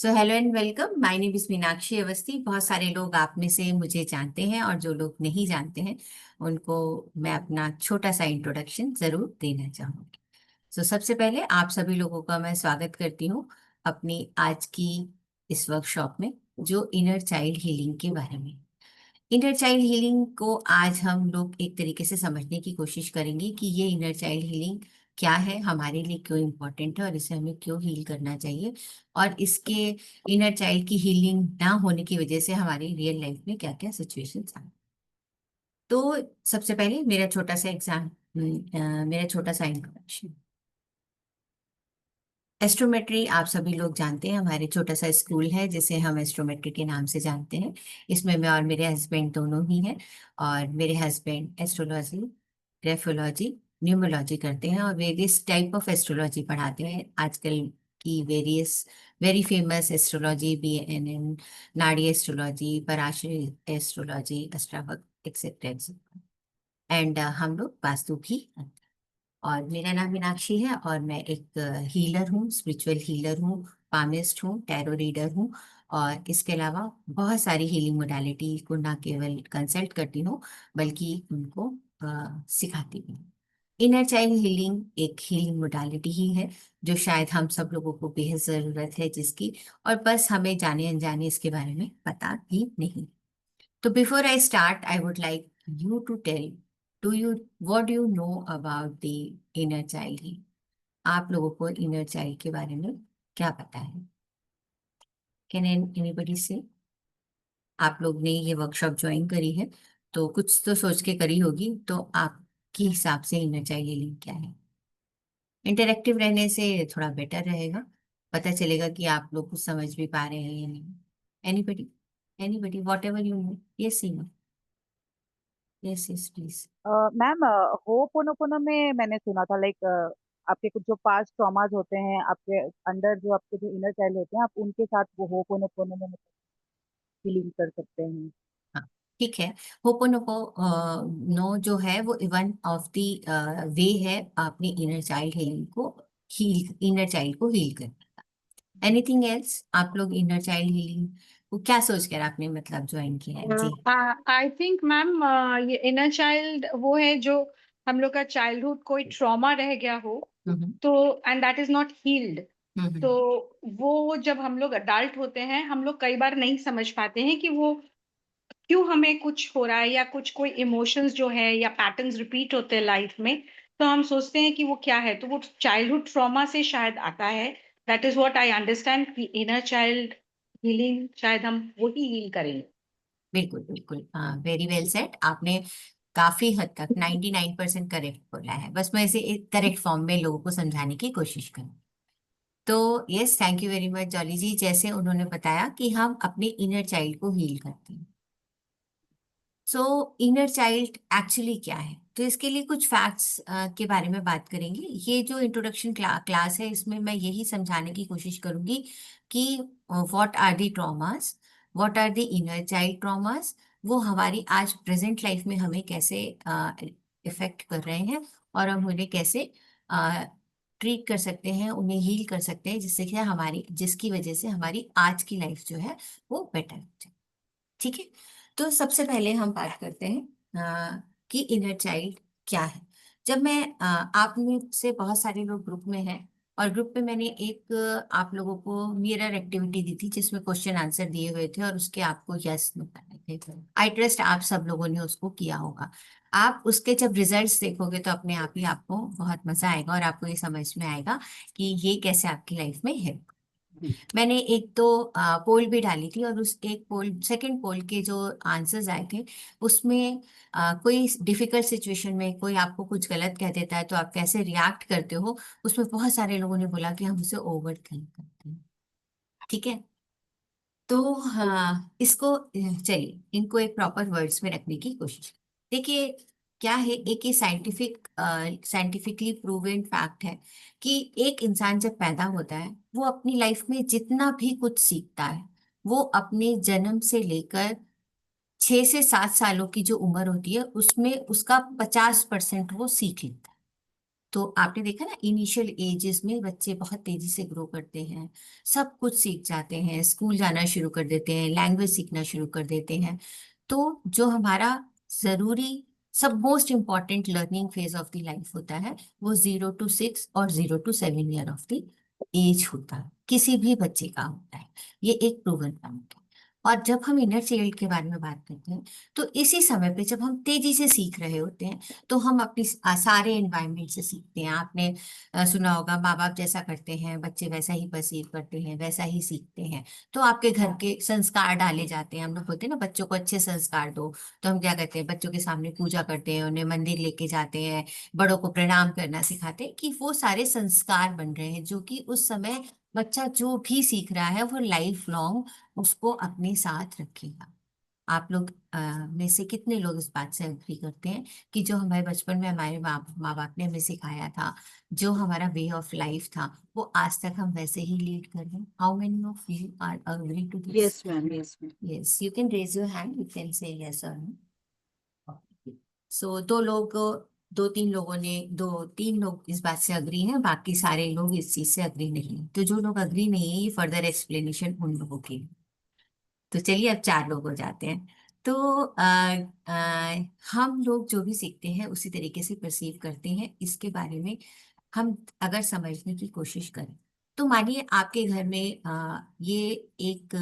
So hello and welcome. My name is Meenakshi Awasthi. बहुत सारे लोग आप में से मुझे जानते हैं और जो लोग नहीं जानते हैं उनको मैं अपना छोटा सा इंट्रोडक्शन जरूर देना चाहूँगी। सबसे पहले आप सभी लोगों का मैं स्वागत करती हूँ अपनी आज की इस वर्कशॉप में, जो इनर चाइल्ड हीलिंग के बारे में। इनर चाइल्ड हीलिंग को आज हम लोग एक तरीके से समझने की कोशिश करेंगे कि ये इनर चाइल्ड हीलिंग क्या है, हमारे लिए क्यों इम्पोर्टेंट है और इसे हमें क्यों हील करना चाहिए, और इसके इनर चाइल्ड की हीलिंग ना होने की वजह से हमारी रियल लाइफ में क्या क्या सिचुएशंस आए। तो सबसे पहले मेरा छोटा सा इंट्रोडक्शन। एस्ट्रोमेट्री आप सभी लोग जानते हैं, हमारे छोटा सा स्कूल है जिसे हम एस्ट्रोमेट्री के नाम से जानते हैं। इसमें मैं और मेरे हस्बैंड दोनों ही हैं। और मेरे हस्बैंड एस्ट्रोलॉजी, ग्राफोलॉजी, न्यूमरोलॉजी करते हैं और वेरियस टाइप ऑफ एस्ट्रोलॉजी पढ़ाते हैं। आजकल की various very famous astrology, BNN, Nadi astrology, Parashari astrology, Ashtavakra, etcetera etcetera. And हम लोग वास्तु भी करते हैं। और मेरा नाम मीनाक्षी है और मैं एक हीलर हूँ, स्पिरिचुअल हीलर हूँ, पामिस्ट हूँ, टैरो रीडर हूँ। और इसके अलावा बहुत सारी हीलिंग मोडालिटी को ना केवल कंसल्ट करती हूँ बल्कि उनको सिखाती भी हूँ। इनर चाइल्ड हीलिंग एक हीलिंग मोडालिटी ही है जो शायद हम सब लोगों को बेहद ज़रूरत है जिसकी, और बस हमें जाने अनजाने इसके बारे में पता भी नहीं। तो before I start I would like you to tell, do you what do you know about the inner child ही? आप लोगों को इनर चाइल्ड के बारे में क्या पता है? कैन एनीबडी से? आप लोग ने ये वर्कशॉप ज्वाइन करी है तो कुछ तो सोच के करी होगी, तो आपके हिसाब से इनर चाइल्ड हीलिंग क्या है? इंटरेक्टिव रहने से थोड़ा बेटर रहेगा, पता चलेगा कि आप लोग कुछ समझ भी पा रहे हैं या नहीं। Anybody, anybody, what ever you know. Yes Seema, yes yes please. Ma'am, ho'oponopono में मैंने सुना था लाइक आपके कुछ जो पास्ट ट्रॉमास होते हैं आपके अंडर, जो आपके जो इनर चाइल्ड होते हैं, आप उनके साथ वो होपोनोपोनो में फीलिंग कर सकते हैं। हाँ, ठीक है। होपोनोपो नो जो है वो वन ऑफ द वे है अपनी इनर चाइल्ड हीलिंग को, इनर चाइल्ड को हील करने का। Anything else? आप लोग इनर चाइल्ड हीलिंग को क्या सोचकर आपने मतलब ज्वाइन किया है जी? आई थिंक मैम, ये इनर चाइल्ड वो है जो हम लोग का चाइल्डहुड कोई ट्रॉमा रह गया हो, हम्म तो and that is not healed. तो हम्म वो जब हम लोग अडल्ट होते हैं, हम लोग कई बार नहीं समझ पाते हैं कि वो क्यों हमें कुछ हो रहा है, या कुछ कोई इमोशंस जो है या पैटर्न्स रिपीट होते हैं लाइफ में। तो हम सोचते हैं कि वो क्या है, तो वो चाइल्डहुड ट्रॉमा से शायद आता है। That is what I understand कि इनर चाइल्ड हीलिंग शायद हम वही हील करेंगे। बिल्कुल बिल्कुल, वेरी वेल सेट। आपने काफी हद तक 99% करेक्ट बोला है, बस मैं इसे एक करेक्ट फॉर्म में लोगों को समझाने की कोशिश करूँ। तो yes, thank you very much Jolly ji. जैसे उन्होंने बताया कि हम अपने इनर चाइल्ड को हील करते हैं। सो इनर चाइल्ड एक्चुअली क्या है, तो इसके लिए कुछ फैक्ट्स के बारे में बात करेंगे। ये जो इंट्रोडक्शन क्लास है इसमें मैं यही समझाने की कोशिश करूंगी कि what are the traumas, what are the inner child traumas, वो हमारी आज प्रेजेंट लाइफ में हमें कैसे इफेक्ट कर रहे हैं और हम उन्हें कैसे ट्रीट कर सकते हैं, उन्हें हील कर सकते हैं, जिससे कि हमारी जिसकी वजह से हमारी आज की लाइफ जो है वो बेटर हो जाए। ठीक है। तो सबसे पहले हम बात करते हैं कि इनर चाइल्ड क्या है। जब मैं आप में से बहुत सारे लोग ग्रुप में हैं और ग्रुप में मैंने एक आप लोगों को मिरर एक्टिविटी दी थी जिसमें क्वेश्चन आंसर दिए हुए थे और उसके आपको यस नो करने थे। आई ट्रस्ट आप सब लोगों ने उसको किया होगा। आप उसके जब रिजल्ट्स देखोगे तो अपने आप ही आपको बहुत मजा आएगा और आपको ये समझ में आएगा कि ये कैसे आपकी लाइफ में है। मैंने एक दो पोल भी डाली थी और उस एक पोल, सेकंड पोल के जो आंसर्स आए थे उसमें कोई डिफिकल्ट सिचुएशन में कोई आपको कुछ गलत कह देता है तो आप कैसे रिएक्ट करते हो, उसमें बहुत सारे लोगों ने बोला कि हम उसे ओवर थिंक करते हैं। ठीक है। तो हाँ, इसको चलिए इनको एक प्रॉपर वर्ड्स में रखने की कोशिश करें। देखिए क्या है, एक ही साइंटिफिकली प्रूवन फैक्ट है कि एक इंसान जब पैदा होता है वो अपनी लाइफ में जितना भी कुछ सीखता है वो अपने जन्म से लेकर 6 से 7 सालों की जो उम्र होती है उसमें उसका 50% वो सीख लेता है। तो आपने देखा ना, इनिशियल एजेस में बच्चे बहुत तेजी से ग्रो करते हैं, सब कुछ सीख जाते हैं, स्कूल जाना शुरू कर देते हैं, लैंग्वेज सीखना शुरू कर देते हैं। तो जो हमारा जरूरी सब most important learning phase of the life होता है, वो 0 to 6 और 0 to 7 year of the age होता है, किसी भी बच्चे का होता है। ये एक प्रूवन पॉइंट है। और जब हम इनर चाइल्ड के बारे में बात करते हैं, तो इसी समय पे जब हम तेजी से सीख रहे होते हैं, तो हम अपनी सारे एनवायरनमेंट से सीखते हैं। आपने सुना होगा, माँ बाप जैसा करते हैं बच्चे वैसा ही परसीव करते हैं, वैसा ही सीखते हैं। तो आपके घर के संस्कार डाले जाते हैं। हम लोग बोलते हैं ना, बच्चों को अच्छे संस्कार दो। तो हम क्या करते हैं, बच्चों के सामने पूजा करते हैं, उन्हें मंदिर लेके जाते हैं, बड़ों को प्रणाम करना सिखाते हैं, कि वो सारे संस्कार बन रहे हैं, जो कि उस समय बच्चा जो भी सीख रहा है वो लाइफ लॉन्ग उसको अपने साथ रखेगा। आप लोग में से कितने लोग इस बात से एग्री करते हैं कि जो हमारे बचपन में हमारे माँ बाप ने हमें सिखाया था, जो हमारा वे ऑफ लाइफ था, वो आज तक हम वैसे ही लीड कर रहे हैं? How many of you are agree to this? Yes, ma'am. Yes, ma'am. Yes, you can raise your hand, you can say yes और नो। सो दो लोग, दो तीन लोगों ने, दो तीन लोग इस बात से अग्री हैं, बाकी सारे लोग इस चीज से अग्री नहीं हैं। तो जो लोग अग्री नहीं है, ये फर्दर एक्सप्लेनेशन उन लोगों की है। तो चलिए अब चार लोग हो जाते हैं। तो हम लोग जो भी सीखते हैं उसी तरीके से परसीव करते हैं। इसके बारे में हम अगर समझने की कोशिश करें, तो मानिए आपके घर में ये एक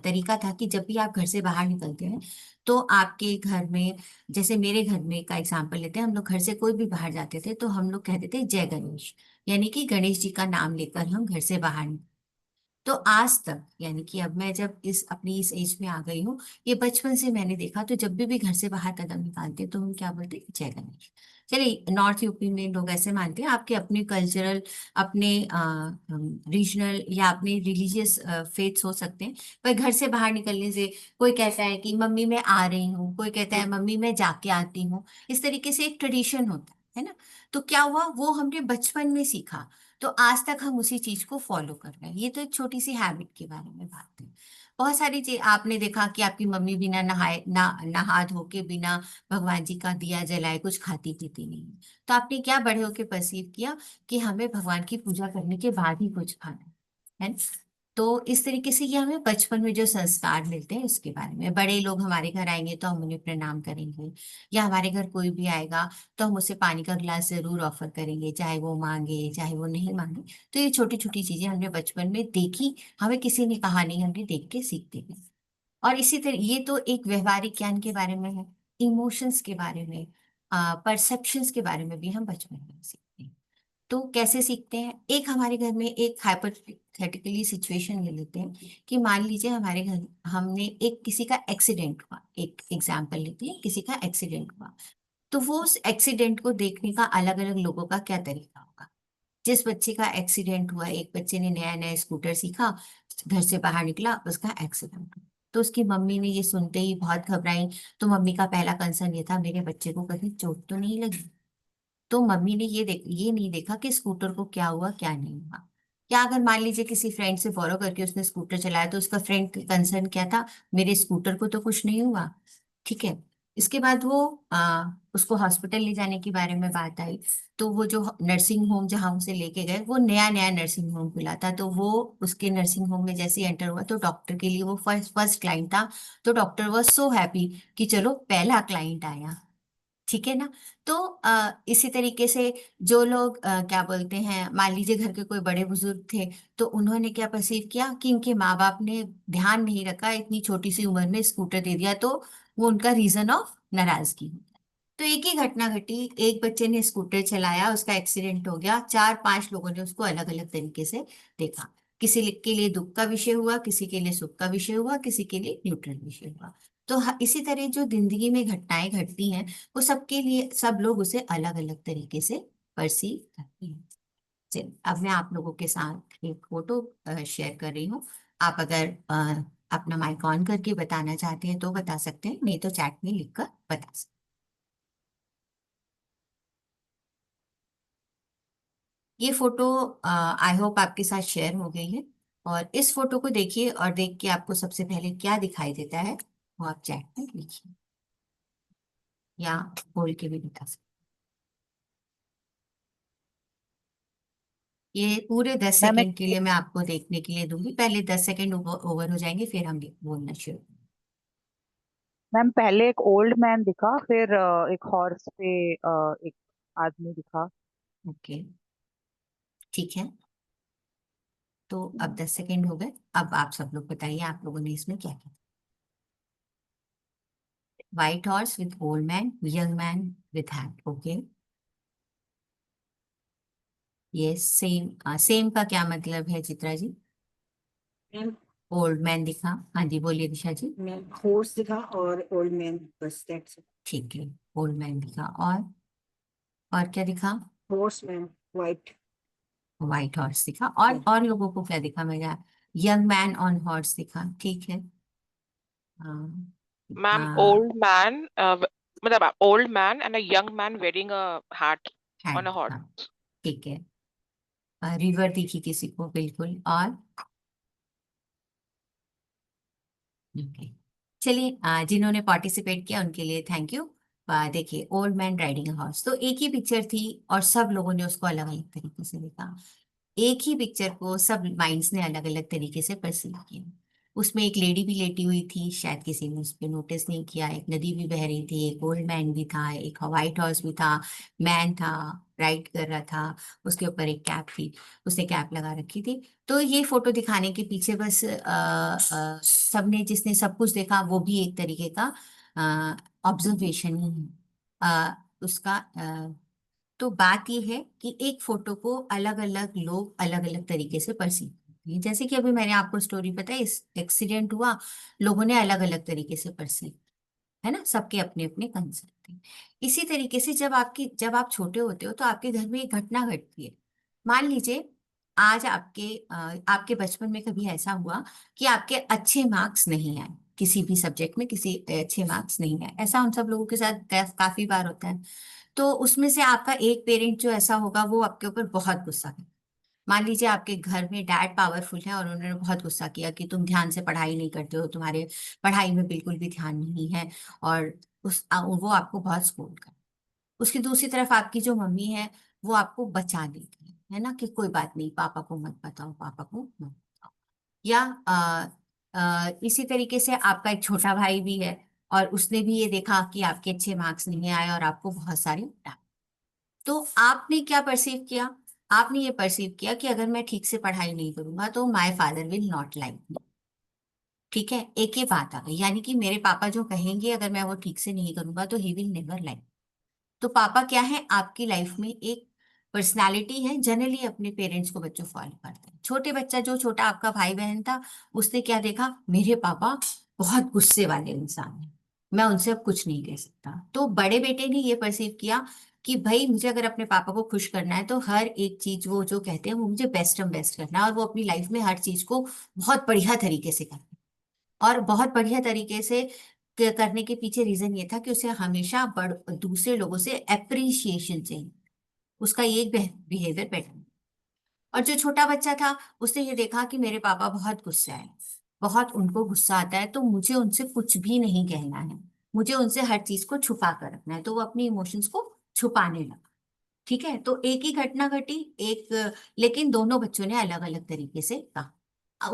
तरीका था कि जब भी आप घर से बाहर निकलते हैं, तो आपके घर में, जैसे मेरे घर में का एग्जांपल लेते हैं, हम लोग घर से कोई भी बाहर जाते थे तो हम लोग कहते थे जय गणेश, यानी कि गणेश जी का नाम लेकर हम घर से बाहर। तो आज तक, यानी कि अब मैं जब इस एज में आ गई हूँ, ये बचपन से मैंने देखा, तो जब भी घर से बाहर कदम निकालते हैं तो हम क्या बोलते हैं, जय गणेश। चलिए, नॉर्थ यूपी में लोग ऐसे मानते हैं, आपके अपने कल्चरल, अपने रीजनल या अपने रिलीजियस फेथ्स हो सकते हैं, पर घर से बाहर निकलने से कोई कहता है कि मम्मी मैं आ रही हूँ, कोई कहता है मम्मी मैं जाके आती हूँ। इस तरीके से एक ट्रेडिशन होता है ना। तो क्या हुआ, वो हमने बचपन में सीखा, तो आज तक हम उसी चीज को फॉलो कर रहे हैं। ये तो एक छोटी सी हैबिट के बारे में बात है। बहुत सारी चीज आपने देखा कि आपकी मम्मी बिना नहाए ना नहा धो के, बिना भगवान जी का दिया जलाए कुछ खाती पीती नहीं है। तो आपने क्या बड़े होके परसीव किया कि हमें भगवान की पूजा करने के बाद ही कुछ खाना है ना? तो इस तरीके से ये हमें बचपन में जो संस्कार मिलते हैं उसके बारे में, बड़े लोग हमारे घर आएंगे तो हम उन्हें प्रणाम करेंगे, या हमारे घर कोई भी आएगा तो हम उसे पानी का गिलास जरूर ऑफर करेंगे, चाहे वो मांगे चाहे वो नहीं मांगे। तो ये छोटी छोटी चीजें हमने बचपन में देखी, हमें किसी ने कहा नहीं, हमने देख के सीखते गए। और इसी तरह ये तो एक व्यवहारिक ज्ञान के बारे में है। इमोशंस के बारे में, परसेप्शंस के बारे में भी हम बचपन में सीखते हैं। तो कैसे सीखते हैं, एक हमारे घर में एक हाइपोथेटिकली सिचुएशन ले लेते हैं कि मान लीजिए हमारे घर, हमने एक किसी का एक्सीडेंट हुआ, एक एग्जाम्पल लेते हैं, किसी का एक्सीडेंट हुआ। तो वो उस एक्सीडेंट को देखने का अलग अलग लोगों का क्या तरीका होगा। जिस बच्चे का एक्सीडेंट हुआ, एक बच्चे ने नया नया स्कूटर सीखा, घर से बाहर निकला, उसका एक्सीडेंट हुआ, तो उसकी मम्मी ने ये सुनते ही बहुत घबराई। तो मम्मी का पहला कंसर्न ये था, मेरे बच्चे को कहीं चोट तो नहीं लगी। तो मम्मी ने ये नहीं देखा कि स्कूटर को क्या हुआ क्या नहीं हुआ। या अगर मान लीजिए किसी फ्रेंड से बोरो करके उसने स्कूटर चलाया, तो उसका फ्रेंड कंसर्न क्या था, मेरे स्कूटर को तो कुछ नहीं हुआ। ठीक है। इसके बाद वो उसको हॉस्पिटल ले जाने के बारे में बात आई। तो वो जो नर्सिंग होम जहाँ उसे लेके गए, वो नया नया नर्सिंग होम खुला था। तो वो उसके नर्सिंग होम में जैसे एंटर हुआ, तो डॉक्टर के लिए वो फर्स्ट फर्स्ट क्लाइंट था। तो डॉक्टर वॉज सो हैप्पी कि चलो पहला क्लाइंट आया। ठीक है ना। तो इसी तरीके से जो लोग क्या बोलते हैं, मान लीजिए घर के कोई बड़े बुजुर्ग थे, तो उन्होंने क्या परसीव किया कि इनके माँ बाप ने ध्यान नहीं रखा, इतनी छोटी सी उम्र में स्कूटर दे दिया, तो वो उनका रीजन ऑफ नाराजगी। तो एक ही घटना घटी, एक बच्चे ने स्कूटर चलाया, उसका एक्सीडेंट हो गया, चार पांच लोगों ने उसको अलग अलग तरीके से देखा। किसी के लिए दुख का विषय हुआ, किसी के लिए सुख का विषय हुआ, किसी के लिए न्यूट्रल विषय हुआ। तो इसी तरह जो जिंदगी में घटनाएं घटती हैं, वो सबके लिए सब लोग उसे अलग अलग तरीके से परसीव करते हैं। चलिए, अब मैं आप लोगों के साथ एक फोटो शेयर कर रही हूँ। आप अगर अपना माइक ऑन करके बताना चाहते हैं तो बता सकते हैं, नहीं तो चैट में लिखकर बता सकते हैं। ये फोटो आई होप आपके साथ शेयर हो गई है। और इस फोटो को देखिए और देख के आपको सबसे पहले क्या दिखाई देता है, वो आप चैट में लिखिए या बोल के भी बता सकते ये पूरे 10 मैम सेकंड के लिए मैं आपको देखने के लिए दूंगी, पहले 10 सेकंड ओवर हो जाएंगे फिर हम बोलना शुरू। मैम पहले एक ओल्ड मैन दिखा, फिर एक हॉर्स पे एक आदमी दिखा। ओके, ठीक है। तो अब 10 सेकंड हो गए। अब आप सब लोग बताइए आप लोगों ने इसमें क्या किया। White horse with old man, young man with hat. Okay, ये सेम सेम का क्या मतलब है Chitra ji? Ma'am old man दिखा, हाँ जी बोलिए दिशा जी। मैम हॉर्स दिखा और ओल्ड मैन, बस दैट्स इट। ठीक है, ओल्ड मैन दिखा और क्या दिखा? Horse man white. White horse दिखा। और लोगों को क्या दिखा मेरा? यंग मैन ऑन हॉर्स दिखा, ठीक है। Ma'am, old man, मतलब old man and a young man wearing a hat on hat a horse. हाँ, ठीक है। रिवर दिखी किसी को? बिल्कुल। और ओके, चलिए जिन्होंने पार्टिसिपेट किया उनके लिए थैंक यू। देखिए, ओल्ड मैन राइडिंग हॉर्स तो एक ही पिक्चर थी और सब लोगों ने उसको अलग अलग तरीके से देखा। एक ही पिक्चर को सब माइंड्स ने अलग अलग तरीके से परसीव किया। उसमें एक लेडी भी लेटी हुई थी, शायद किसी ने उस पर नोटिस नहीं किया। एक नदी भी बह रही थी, एक ओल्ड मैन भी था, एक व्हाइट हॉर्स भी था, मैन था, राइड कर रहा था। उसके ऊपर एक कैप थी, उसने कैप लगा रखी थी। तो ये फोटो दिखाने के पीछे बस सबने जिसने सब कुछ देखा वो भी एक तरीके का ऑब्जर्वेशन ही है उसका। तो बात यह है कि एक फोटो को अलग अलग लोग अलग अलग तरीके से परसीव करते हैं। जैसे कि अभी मैंने आपको स्टोरी बताई, इस एक्सीडेंट हुआ, लोगों ने अलग अलग तरीके से परसीव, है ना, सबके अपने अपने कंसेप्ट हैं। इसी तरीके से जब आप छोटे होते हो तो आपके घर में एक घटना घटती है। मान लीजिए आज आपके बचपन में कभी ऐसा हुआ कि आपके अच्छे मार्क्स नहीं आए, किसी भी सब्जेक्ट में किसी अच्छे मार्क्स नहीं आए। ऐसा हम सब लोगों के साथ काफी बार होता है। तो उसमें से आपका एक पेरेंट जो ऐसा होगा वो आपके ऊपर बहुत गुस्सा करे। मान लीजिए आपके घर में डैड पावरफुल है और उन्होंने बहुत गुस्सा किया कि तुम ध्यान से पढ़ाई नहीं करते हो, तुम्हारे पढ़ाई में बिल्कुल भी ध्यान नहीं है, और वो आपको बहुत स्कोल्ड कर। उसकी दूसरी तरफ आपकी जो मम्मी है वो आपको बचा देती है ना, कि कोई बात नहीं, पापा को मत बताओ, पापा को मत बताओ। या इसी तरीके से आपका एक छोटा भाई भी है और उसने भी ये देखा कि आपके अच्छे मार्क्स नहीं आए और आपको बहुत सारे डांट। तो आपने क्या परसीव किया? आपने ये परसीव किया कि अगर मैं ठीक से पढ़ाई नहीं करूंगा तो my father will not like me. ठीक है, एक ही बात आ गई, यानी कि मेरे पापा जो कहेंगे अगर मैं वो ठीक से नहीं करूंगा तो ही विल नेवर लाइक। तो पापा क्या है आपकी लाइफ में? एक पर्सनालिटी है। जनरली अपने पेरेंट्स को बच्चों फॉलो करते हैं। छोटे बच्चा जो छोटा आपका भाई बहन था, उसने क्या देखा? मेरे पापा बहुत गुस्से वाले इंसान हैं, मैं उनसे अब कुछ नहीं कह सकता। तो बड़े बेटे ने ये परसीव किया कि भाई मुझे अगर अपने पापा को खुश करना है तो हर एक चीज वो जो कहते हैं वो मुझे बेस्ट एंड बेस्ट करना है, और वो अपनी लाइफ में हर चीज को बहुत बढ़िया तरीके से करना है। और बहुत बढ़िया तरीके से करने के पीछे रीजन ये था कि उसे हमेशा दूसरे लोगों से अप्रिसिएशन चाहिए, उसका ये बिहेवियर पैटर्न। और जो छोटा बच्चा था उसने ये देखा कि मेरे पापा बहुत गुस्सा है, बहुत उनको गुस्सा आता है, तो मुझे उनसे कुछ भी नहीं कहना है, मुझे उनसे हर चीज को छुपा कर रखना है। तो वो अपनी इमोशंस को छुपाने लगा। ठीक है, तो एक ही घटना घटी, लेकिन दोनों बच्चों ने अलग अलग तरीके से कहा।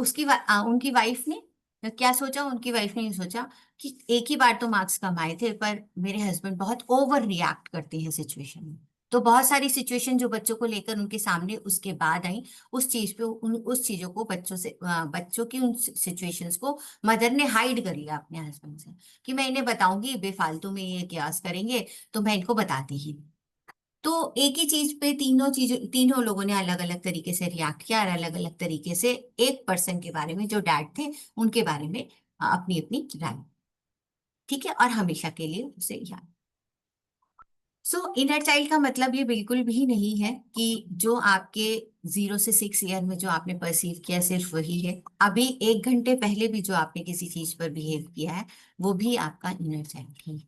उनकी वाइफ ने क्या सोचा? उनकी वाइफ ने ये सोचा कि एक ही बार तो मार्क्स कम आए थे, पर मेरे हस्बैंड बहुत ओवर रिएक्ट करते हैं सिचुएशन में। तो बहुत सारी सिचुएशन जो बच्चों को लेकर उनके सामने उसके बाद आई, उस चीज पे उस चीजों को बच्चों की उन सिचुएशंस को मदर ने हाइड कर लिया अपने हस्बैंड से, कि मैं इन्हें बताऊंगी, बेफालतू में ये क्यास करेंगे तो मैं इनको बताती ही नहीं। तो एक ही चीज पे तीनों लोगों ने अलग अलग तरीके से रिएक्ट किया और अलग अलग तरीके से एक पर्सन के बारे में जो डैड थे उनके बारे में अपनी अपनी राय। ठीक है, और हमेशा के लिए उसे याद। सो इनर चाइल्ड का मतलब ये बिल्कुल भी नहीं है कि जो आपके 0 से 6 ईयर में जो आपने परसीव किया सिर्फ वही है। अभी 1 घंटे पहले भी जो आपने किसी चीज पर बिहेव किया है वो भी आपका इनर चाइल्ड ही है।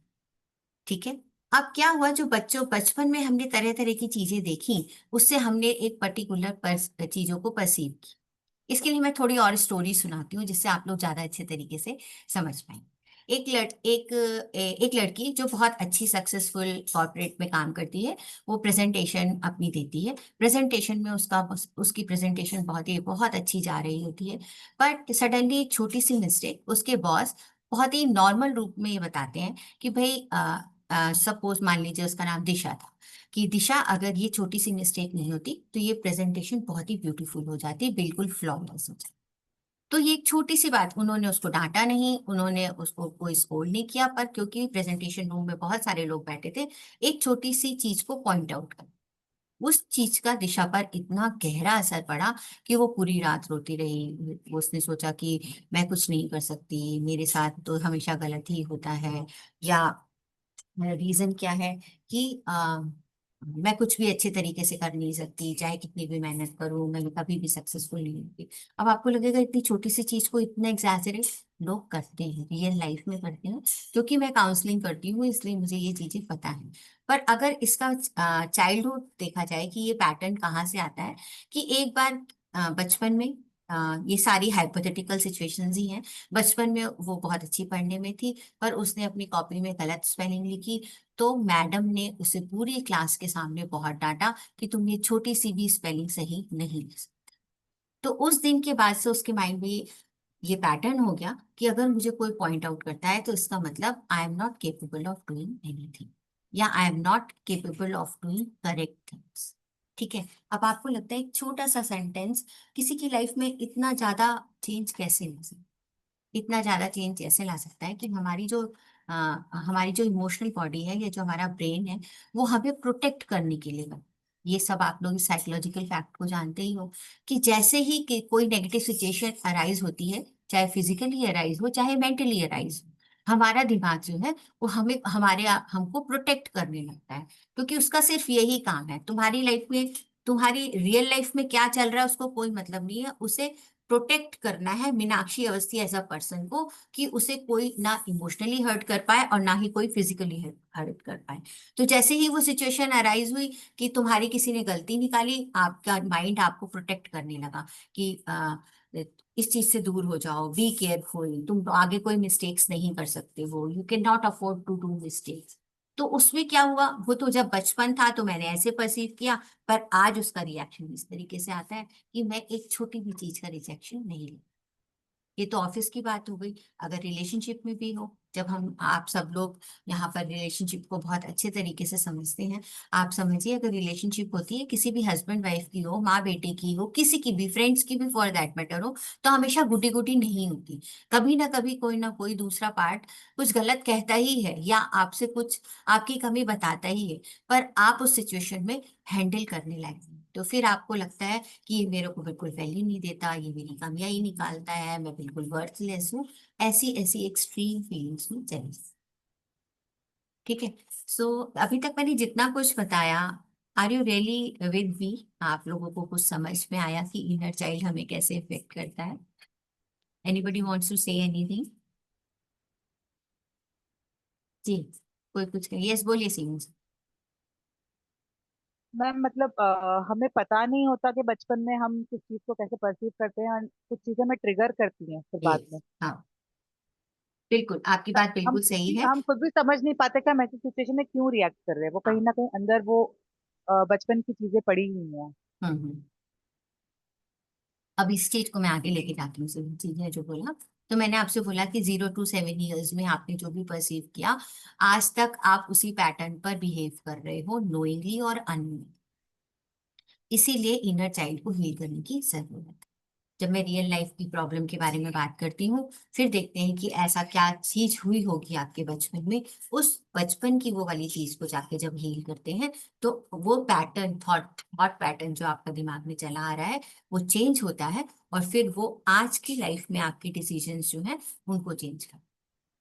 ठीक है। अब क्या हुआ, जो बच्चों बचपन में हमने तरह तरह की चीजें देखी, उससे हमने एक पर्टिकुलर चीजों को परसीव की। इसके लिए मैं थोड़ी और स्टोरी सुनाती हूँ जिससे आप लोग ज्यादा अच्छे तरीके से समझ पाए। एक लड़की जो बहुत अच्छी सक्सेसफुल कॉर्पोरेट में काम करती है, वो प्रेजेंटेशन अपनी देती है। प्रेजेंटेशन में उसकी प्रेजेंटेशन बहुत अच्छी जा रही होती है, बट सडनली एक छोटी सी मिस्टेक, उसके बॉस बहुत ही नॉर्मल रूप में ये बताते हैं कि भाई सपोज मान लीजिए उसका नाम दिशा था, कि दिशा अगर ये छोटी सी मिस्टेक नहीं होती तो ये प्रेजेंटेशन बहुत ही ब्यूटीफुल हो जाती, बिल्कुल फ्लॉलेस हो जाती। तो ये एक छोटी सी बात, उन्होंने उसको डांटा नहीं, उन्होंने उसको कोई स्कोल्ड नहीं किया, पर क्योंकि प्रेजेंटेशन रूम में बहुत सारे लोग बैठे थे, एक छोटी सी चीज को पॉइंट आउट कर, उस चीज का दिशा पर इतना गहरा असर पड़ा कि वो पूरी रात रोती रही। उसने सोचा कि मैं कुछ नहीं कर सकती, मेरे साथ तो हमेशा गलत ही होता है, या रीजन क्या है कि मैं कुछ भी अच्छे तरीके से कर नहीं सकती, चाहे कितनी भी मेहनत करूं मैं कभी भी सक्सेसफुल नहीं होती। अब आपको लगेगा इतनी छोटी सी चीज को इतना एग्जैजरेट लोग करते हैं, रियल लाइफ में करते हैं, क्योंकि मैं काउंसलिंग करती हूँ इसलिए मुझे ये चीजें पता है। पर अगर इसका चाइल्डहुड देखा जाए कि ये पैटर्न कहाँ से आता है, कि एक बार बचपन में ये सारी हाइपोथेटिकल सिचुएशंस ही हैं। बचपन में वो बहुत अच्छी पढ़ने में थी, पर उसने अपनी कॉपी में गलत स्पेलिंग लिखी, तो मैडम ने उसे पूरी क्लास के सामने बहुत डांटा कि तुम ये छोटी सी भी स्पेलिंग सही नहीं लिख सकते। तो उस दिन के बाद से उसके माइंड में ये पैटर्न हो गया कि अगर मुझे कोई पॉइंट आउट करता है तो इसका मतलब I am not capable of doing anything, या I am not capable of doing correct things. ठीक है, अब आपको लगता है एक छोटा सा सेंटेंस किसी की लाइफ में इतना ज्यादा चेंज कैसे ला सकता है, इतना ज्यादा चेंज कैसे ला सकता है कि हमारी जो इमोशनल बॉडी है या जो हमारा ब्रेन है, वो हमें प्रोटेक्ट करने के लिए बना। ये सब आप लोग साइकोलॉजिकल फैक्ट को जानते ही हो, कि जैसे ही कि कोई नेगेटिव सिचुएशन अराइज होती है, चाहे फिजिकली अराइज हो चाहे मेंटली अराइज हो, हमारा दिमाग जो है वो हमको प्रोटेक्ट करने लगता है, क्योंकि उसका सिर्फ यही काम है। तुम्हारी लाइफ में, तुम्हारी रियल लाइफ में क्या चल रहा है उसको कोई मतलब नहीं है, उसे प्रोटेक्ट करना है Meenakshi Awasthi as a person को, कि उसे कोई ना इमोशनली हर्ट कर पाए और ना ही कोई फिजिकली हर्ट कर पाए। तो जैसे ही वो सिचुएशन अराइज हुई कि तुम्हारी किसी ने गलती निकाली, आपका माइंड आपको प्रोटेक्ट करने लगा कि इस चीज से दूर हो जाओ, बी केयरफुल, तुम तो आगे कोई मिस्टेक्स नहीं कर सकते हो, you can not afford to do mistakes. तो उसमें क्या हुआ, वो तो जब बचपन था तो मैंने ऐसे परसीव किया, पर आज उसका रिएक्शन इस तरीके से आता है कि मैं एक छोटी भी चीज का रिजेक्शन नहीं ले। ये तो ऑफिस की बात हो गई, अगर रिलेशनशिप में भी हो, जब हम आप सब लोग यहाँ पर रिलेशनशिप को बहुत अच्छे तरीके से समझते हैं, आप समझिए अगर रिलेशनशिप होती है किसी भी हस्बैंड वाइफ की हो, माँ बेटे की हो, किसी की भी, फ्रेंड्स की भी फॉर दैट मैटर हो, तो हमेशा गुटी गुटी नहीं होती। कभी ना कोई दूसरा पार्ट कुछ गलत कहता ही है या आपसे कुछ आपकी कमी बताता ही है, पर आप उस सिचुएशन में हैंडल करने लायक नहीं। तो फिर आपको लगता है कि ये मेरे को बिल्कुल वैल्यू नहीं देता, ये मेरी कमियां ही निकालता है, मैं बिल्कुल वर्थलेस हूँ, ऐसी ऐसी एक्सट्रीम फीलिंग्स में चली। ठीक है, सो अभी तक मैंने जितना कुछ बताया, are you really with me? आप लोगों को कुछ समझ में आया कि इनर चाइल्ड हमें कैसे इफेक्ट करता है? Anybody wants to say anything? जी, कोई कुछ यस बोलिए सीमा। मैम मतलब हमें पता नहीं होता कि बचपन में हम किस चीज को कैसे परसीव करते हैं, और कुछ चीजें हमें ट्रिगर करती हैं फिर बाद में। हाँ, बिल्कुल आपकी बात हम बिल्कुल सही है। हम खुद भी समझ नहीं पाते कि हम ऐसी सिचुएशन में क्यों रिएक्ट कर रहे हैं, वो कहीं हाँ, ना कहीं अंदर वो बचपन की चीजें पड़ी हुई हैं। हम्म। अब इस चीज को मैं आगे लेके जाती हूँ, सभी चीजें जो बोला, तो मैंने आपसे बोला कि 0 to 7 years में आपने जो भी परसीव किया, आज तक आप उसी पैटर्न पर बिहेव कर रहे हो, नोइंगली और अननोइंगली। इसीलिए इनर चाइल्ड को हील करने की जरूरत है। जब मैं रियल लाइफ की प्रॉब्लम के बारे में बात करती हूँ, फिर देखते हैं कि ऐसा क्या चीज हुई होगी आपके बचपन में, उस बचपन की वो वाली चीज को जाके जब हील करते हैं, तो वो पैटर्न, थॉट पैटर्न जो आपका दिमाग में चला आ रहा है, वो चेंज होता है, और फिर वो आज की लाइफ में आपके डिसीजंस जो हैं उनको चेंज कर।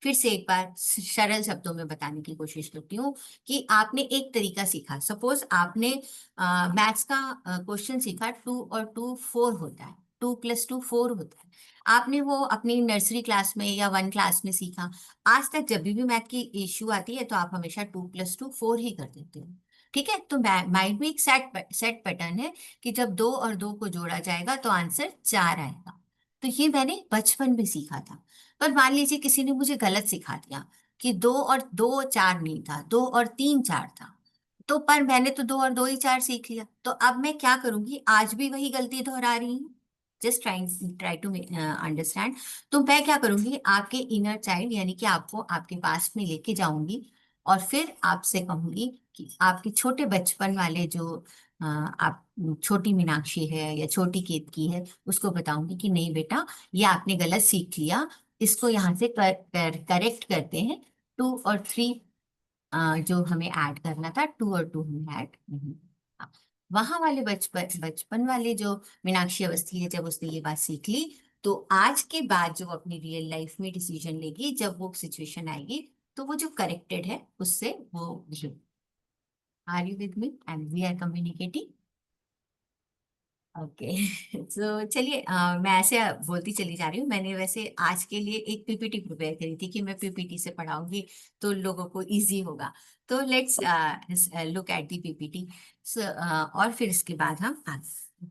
फिर से एक बार सरल शब्दों में बताने की कोशिश करती हूँ, कि आपने एक तरीका सीखा, सपोज आपने मैथ्स का क्वेश्चन सीखा, 2 और 2 4 होता है, 2 + 2 4 होता है। आपने वो अपनी नर्सरी क्लास में या 1 क्लास में सीखा। आज तक जब भी मैथ की इश्यू आती है तो आप हमेशा 2 + 2 4 ही कर देते हो। ठीक है, तो माइंड में एक सेट पैटर्न है कि जब 2 और 2 को जोड़ा जाएगा तो आंसर 4 आएगा। तो ये मैंने बचपन में सीखा था। पर मान लीजिए किसी ने मुझे गलत सिखा दिया कि 2 और 2 4 नहीं था, 2 और 3 4 था, तो पर मैंने तो 2 और 2 ही 4 सीख लिया, तो अब मैं क्या करूंगी, आज भी वही गलती दोहरा रही हूँ। Just try to understand. तो मैं क्या करूंगी, आपके इनर चाइल्ड यानी कि आपको आपके पास में लेके जाऊंगी और फिर आपसे कहूंगी कि आपके छोटे बचपन वाले जो आप छोटी मीनाक्षी है या छोटी केतकी है, उसको बताऊंगी कि नहीं बेटा, ये आपने गलत सीख लिया, इसको यहाँ से करेक्ट करते हैं। 2 और 3 जो हमें ऐड करना था, 2 और 2 हमें ऐड नहीं किया। वहां वाले बचपन बचपन वाले जो मीनाक्षी अवस्थी है, जब उसने ये बात सीख ली, तो आज के बाद जो अपनी रियल लाइफ में डिसीजन लेगी, जब वो सिचुएशन आएगी, तो वो जो करेक्टेड है उससे वो behave. Are you with me and we are communicating? Okay. तो चलिए, मैं ऐसे बोलती चली जा रही हूँ। मैंने वैसे आज के लिए एक पीपीटी प्रिपेयर करी थी कि मैं पीपीटी से पढ़ाऊंगी तो लोगों को इजी होगा। तो let's look at the PPT. और फिर इसके बाद हम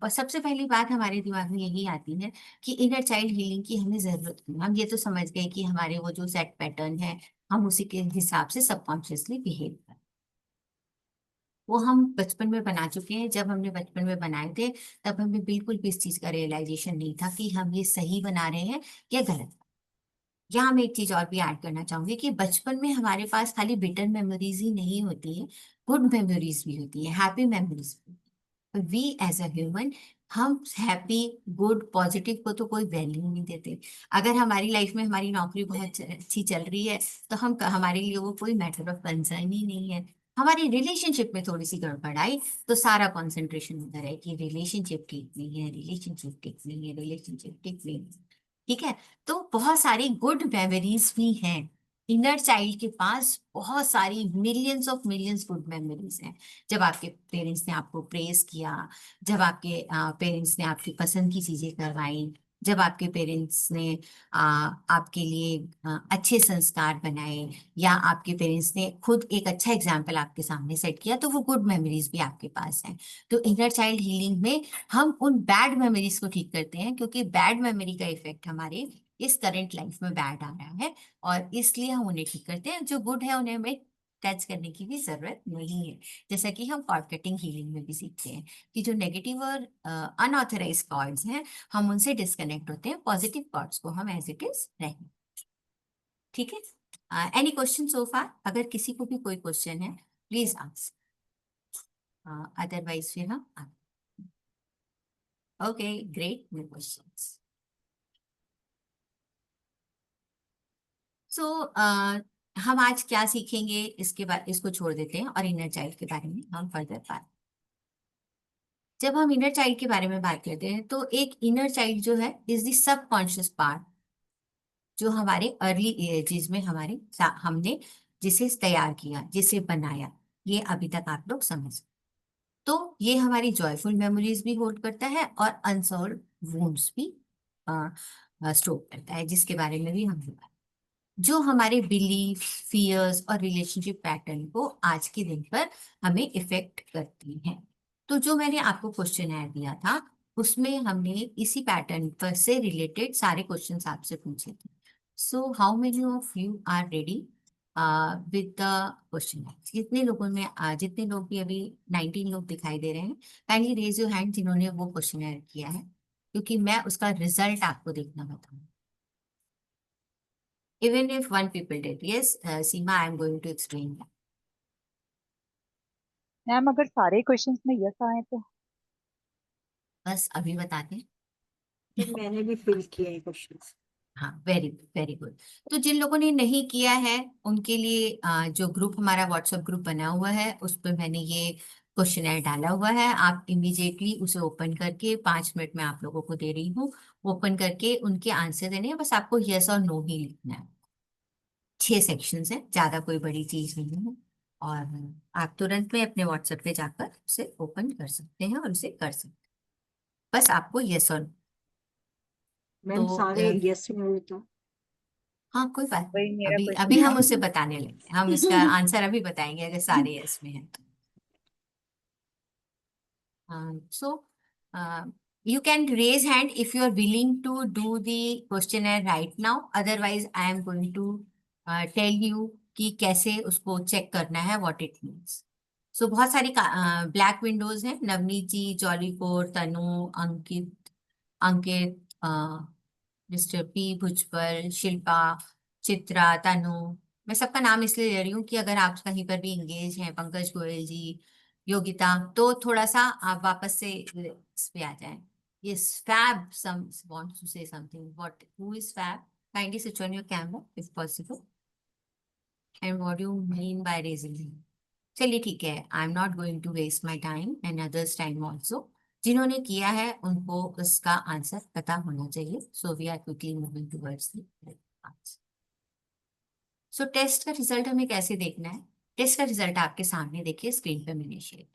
और सबसे पहली बात हमारे दिमाग में यही आती है कि इनर चाइल्ड हीलिंग की हमें जरूरत है। हम ये तो समझ गए कि हमारे वो जो सेट पैटर्न है, हम उसी के हिसाब से सबकॉन्शियसली बिहेव करते हैं। वो हम बचपन में बना चुके हैं। जब हमने बचपन में बनाए थे, तब हमें बिल्कुल भी इस चीज का रियलाइजेशन नहीं था कि हम ये सही बना रहे हैं या गलत। यहाँ मैं एक चीज और भी ऐड करना चाहूंगी कि बचपन में हमारे पास खाली बिटर मेमोरीज ही नहीं होती है, गुड मेमोरीज भी होती है, हैप्पी मेमोरीज भी। वी एज अ ह्यूमन, हम हैप्पी, गुड, पॉजिटिव को तो कोई वैल्यू नहीं देते। अगर हमारी लाइफ में हमारी नौकरी बहुत अच्छी चल रही है, तो हम हमारे लिए वो कोई मैटर ऑफ कंसर्न ही नहीं है। हमारी रिलेशनशिप में थोड़ी सी गड़बड़ आई, तो सारा कंसंट्रेशन उधर है कि रिलेशनशिप ठीक नहीं है, रिलेशनशिप ठीक नहीं है, रिलेशनशिप ठीक नहीं है। ठीक है। तो बहुत सारी गुड मेमोरीज भी हैं। इनर चाइल्ड के पास बहुत सारी मिलियंस गुड मेमोरीज हैं। जब आपके पेरेंट्स ने आपको प्रेज किया, जब आपके पेरेंट्स ने आपकी पसंद की चीजें करवाई, जब आपके पेरेंट्स ने आपके लिए अच्छे संस्कार बनाए, या आपके पेरेंट्स ने खुद एक अच्छा एग्जाम्पल आपके सामने सेट किया, तो वो गुड मेमोरीज भी आपके पास हैं। तो इनर चाइल्ड हीलिंग में हम उन बैड मेमोरीज को ठीक करते हैं, क्योंकि बैड मेमोरी का इफेक्ट हमारे इस करंट लाइफ में बैड आ रहा है, और इसलिए हम उन्हें ठीक करते हैं। जो गुड है उन्हें हमें टच करने की भी जरूरत नहीं है। जैसा कि हम कॉर्ड कटिंग हीलिंग में भी सीखते हैं कि जो नेगेटिव और अनऑथराइज कॉर्ड्स हैं, हम उनसे डिस्कनेक्ट होते हैं, पॉजिटिव कॉर्ड्स को हम एज इट इज रहें। ठीक है। एनी क्वेश्चन सो फार? अगर किसी को भी कोई क्वेश्चन है, प्लीज आस्क, अदरवाइज फिर हम ओके, ग्रेट, नो क्वेश्चंस। सो हम आज क्या सीखेंगे, इसके बाद इसको छोड़ देते हैं और इनर चाइल्ड के बारे में हम फर्दर बात। जब हम इनर चाइल्ड के बारे में बात करते हैं, तो एक इनर चाइल्ड जो है इज द सबकॉन्शियस पार्ट, जो हमारे अर्ली एजेस में हमने जिसे तैयार किया, जिसे बनाया, ये अभी तक आप लोग समझ। तो ये हमारी जॉयफुल मेमोरीज भी होल्ड करता है और अनसॉल्व वुंड्स भी स्टोर करता है, जिसके बारे में भी हम बात, जो हमारे बिलीफ, फियर्स और रिलेशनशिप पैटर्न को आज के दिन पर हमें इफेक्ट करती हैं। तो जो मैंने आपको क्वेश्चन ऐड दिया था, उसमें हमने इसी पैटर्न पर से रिलेटेड सारे क्वेश्चंस आपसे पूछे थे। So how many of you are ready with the question? जितने लोग भी अभी 19 लोग दिखाई दे रहे हैं, काइंडली रेज योर हैंड जिन्होंने वो क्वेश्चन ऐड किया है, क्योंकि मैं उसका रिजल्ट आपको देखना बताऊँ। Even if one people did, yes, Seema, I am going to explain that. Ma'am अगर सारे क्वेश्चंस में यस आए तो? बस अभी बताते हैं। फिर मैंने भी फिल किया है क्वेश्चंस। हाँ, वेरी गुड, वेरी गुड। तो जिन लोगों ने नहीं किया है, उनके लिए जो ग्रुप हमारा व्हाट्सएप ग्रुप बना हुआ है, उस पर मैंने ये क्वेश्चन डाला हुआ है। आप इमीडिएटली उसे ओपन करके, 5 मिनट में आप लोगों को दे रही हूँ, ओपन करके उनके आंसर देने हैं। बस आपको यस और नो ही लिखना है। 6 सेक्शंस हैं, ज्यादा कोई बड़ी चीज नहीं है, और आप तुरंत में अपने व्हाट्सएप पे जाकर उसे ओपन कर सकते हैं और उसे कर सकते हैं। बस आपको यस और, मैम तो सारे यस में हुए तो? हाँ, कोई बात नहीं, वही मेरा अभी क्वेश्चन अभी था। हम उससे बताने लगे, हम इसका आंसर अभी बताएंगे अगर सारे यस में हैं तो। सो You can raise hand if you are willing to do the questionnaire right now. Otherwise, I am going to tell you कि कैसे उसको चेक करना है, what it means. So बहुत सारी ब्लैक विंडोज हैं. नवनीत जी, जॉलीकोर, तनु, अंकित, अंकित, मिस्टर पी भुजबल, शिल्पा, चित्रा, तनु. मैं सबका नाम इसलिए ले रही हूँ कि अगर आप कहीं पर भी इंगेज हैं, पंकज गोयल जी, योगिता, तो थोड़ा सा आप वापस से इस पे आ जाएं. Yes, Fab wants to say something. Who is Fab? Kindly switch on your camera if possible. And what do you mean by raising hand? चलिए ठीक है. I am not going to waste my time and others time also. जिन्होंने किया है उनको उसका answer पता होना चाहिए. So we are quickly moving towards the answer. So test का रिजल्ट हमें कैसे देखना है? टेस्ट का रिजल्ट आपके सामने देखिए, स्क्रीन पे मैंने share.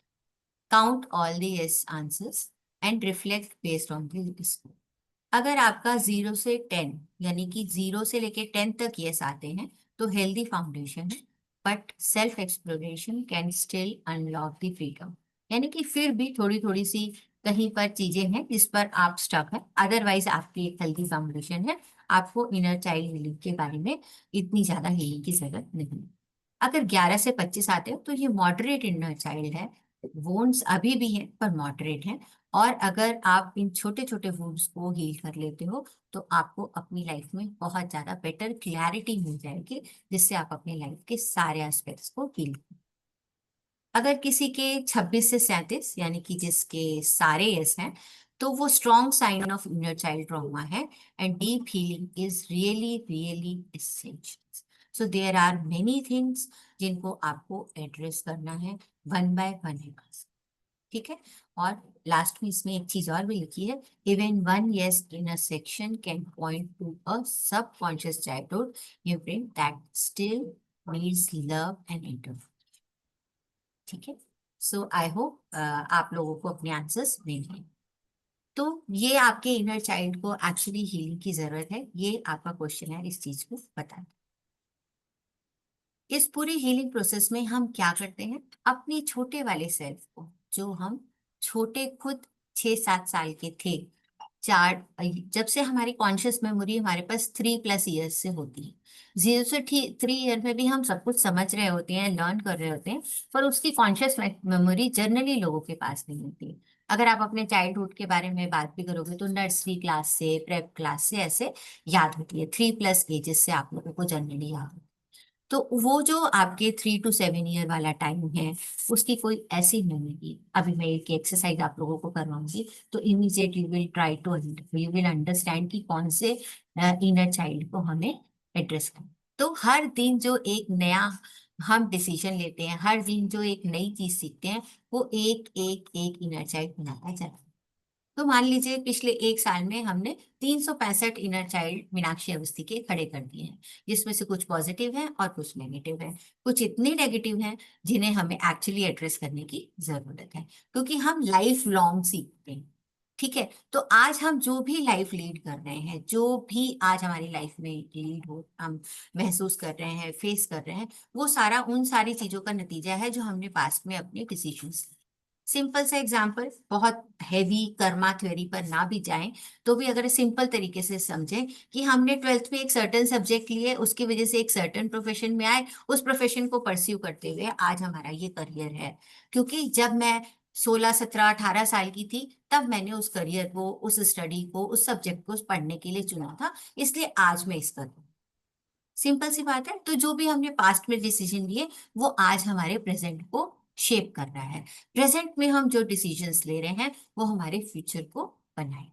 Count all the yes answers and reflect based on the score. अगर आपका 0 से 10 यानी कि 0 से लेके 10 तक यस आते हैं तो हेल्दी फाउंडेशन है. But self exploration can still unlock the freedom. यानी कि फिर भी थोड़ी थोड़ी सी कहीं पर चीजें हैं जिस पर आप स्टक है. अदरवाइज आपकी एक हेल्दी फाउंडेशन है. आपको इनर चाइल्ड हीलिंग के बारे में इतनी ज्यादा हीलिंग की जरूरत नहीं. अगर 11 से 25 आते हो तो ये मॉडरेट इनर चाइल्ड है. वोन्स अभी भी हैं पर मॉडरेट हैं. और अगर आप इन छोटे छोटे वुंड्स को हील कर लेते हो तो आपको अपनी लाइफ में बहुत ज्यादा बेटर क्लैरिटी मिल जाएगी, जिससे आप अपनी लाइफ के सारे एस्पेक्ट्स को हील करें. अगर किसी के 26 से 37 यानी कि जिसके सारे यस हैं तो वो strong sign of inner child trauma है. And deep healing is really really essential. So there are many things जिनको आपको एड्रेस करना है वन बाय वन है. ठीक है. और लास्ट में इसमें एक चीज और भी लिखी है. Even one yes in a section can point to a subconscious childhood imprint that still needs love and interview. ठीक है. सो आई होप आप लोगों को अपने आंसर्स मिल गए. तो ये आपके इनर चाइल्ड को एक्चुअली हीलिंग की जरूरत है. ये आपका क्वेश्चन है, इस चीज को बताएं. इस पूरी हीलिंग प्रोसेस में हम क्या करते हैं? अपने छोटे वाले सेल्फ को, जो हम छोटे खुद 6-7 साल के थे, जब से हमारी कॉन्शियस मेमोरी हमारे पास 3+ ईयर्स से होती है. 0 से 3 ईयर में भी हम सब कुछ समझ रहे होते हैं, लर्न कर रहे होते हैं, पर उसकी कॉन्शियस मेमोरी जनरली लोगों के पास नहीं होती है. अगर आप अपने चाइल्डहुड के बारे में बात भी करोगे तो नर्सरी क्लास से, प्रेप क्लास से ऐसे याद होती है. 3+ एजेस से आप लोगों को जनरली याद होती है. तो वो जो आपके 3 to 7 ईयर वाला टाइम है, उसकी कोई ऐसी मेमोरी, अभी मैं एक एक्सरसाइज आप लोगों को करवाऊंगी तो immediate you will try to, you will understand कि कौन से इनर चाइल्ड को हमें एड्रेस करना. तो हर दिन जो एक नया हम डिसीजन लेते हैं, हर दिन जो एक नई चीज सीखते हैं, वो एक एक एक इनर चाइल्ड बनाता जाता है. तो मान लीजिए पिछले 1 साल में हमने 365 इनर चाइल्ड मीनाक्षी अवस्थी के खड़े कर दिए हैं, जिसमें से कुछ पॉजिटिव हैं और कुछ नेगेटिव हैं. कुछ इतने नेगेटिव हैं जिन्हें हमें एक्चुअली एड्रेस करने की जरूरत है, क्योंकि हम लाइफ लॉन्ग सीखते हैं. ठीक है. तो आज हम जो भी लाइफ लीड कर रहे हैं, जो भी आज हमारी लाइफ में लीड हो, हम महसूस कर रहे हैं, फेस कर रहे हैं, वो सारा उन सारी चीजों का नतीजा है जो हमने पास्ट में अपने डिसीजंस. सिंपल सा एग्जांपल, बहुत हैवी कर्मा थ्योरी पर ना भी जाएं तो भी अगर सिंपल तरीके से समझें कि हमने 12th में एक सर्टेन सब्जेक्ट लिए, उसकी वजह से एक सर्टेन प्रोफेशन में आए, उस प्रोफेशन को परस्यू करते हुए आज हमारा ये करियर है. क्योंकि जब मैं 16, 17, 18 साल की थी तब मैंने उस करियर को, उस स्टडी को, उस सब्जेक्ट को पढ़ने के लिए चुना था, इसलिए आज मैं इसका. सिंपल सी बात है. तो जो भी हमने पास्ट में डिसीजन लिए वो आज हमारे प्रेजेंट को शेप कर रहा है. प्रेजेंट में हम जो डिसीजंस ले रहे हैं वो हमारे फ्यूचर को बनाए.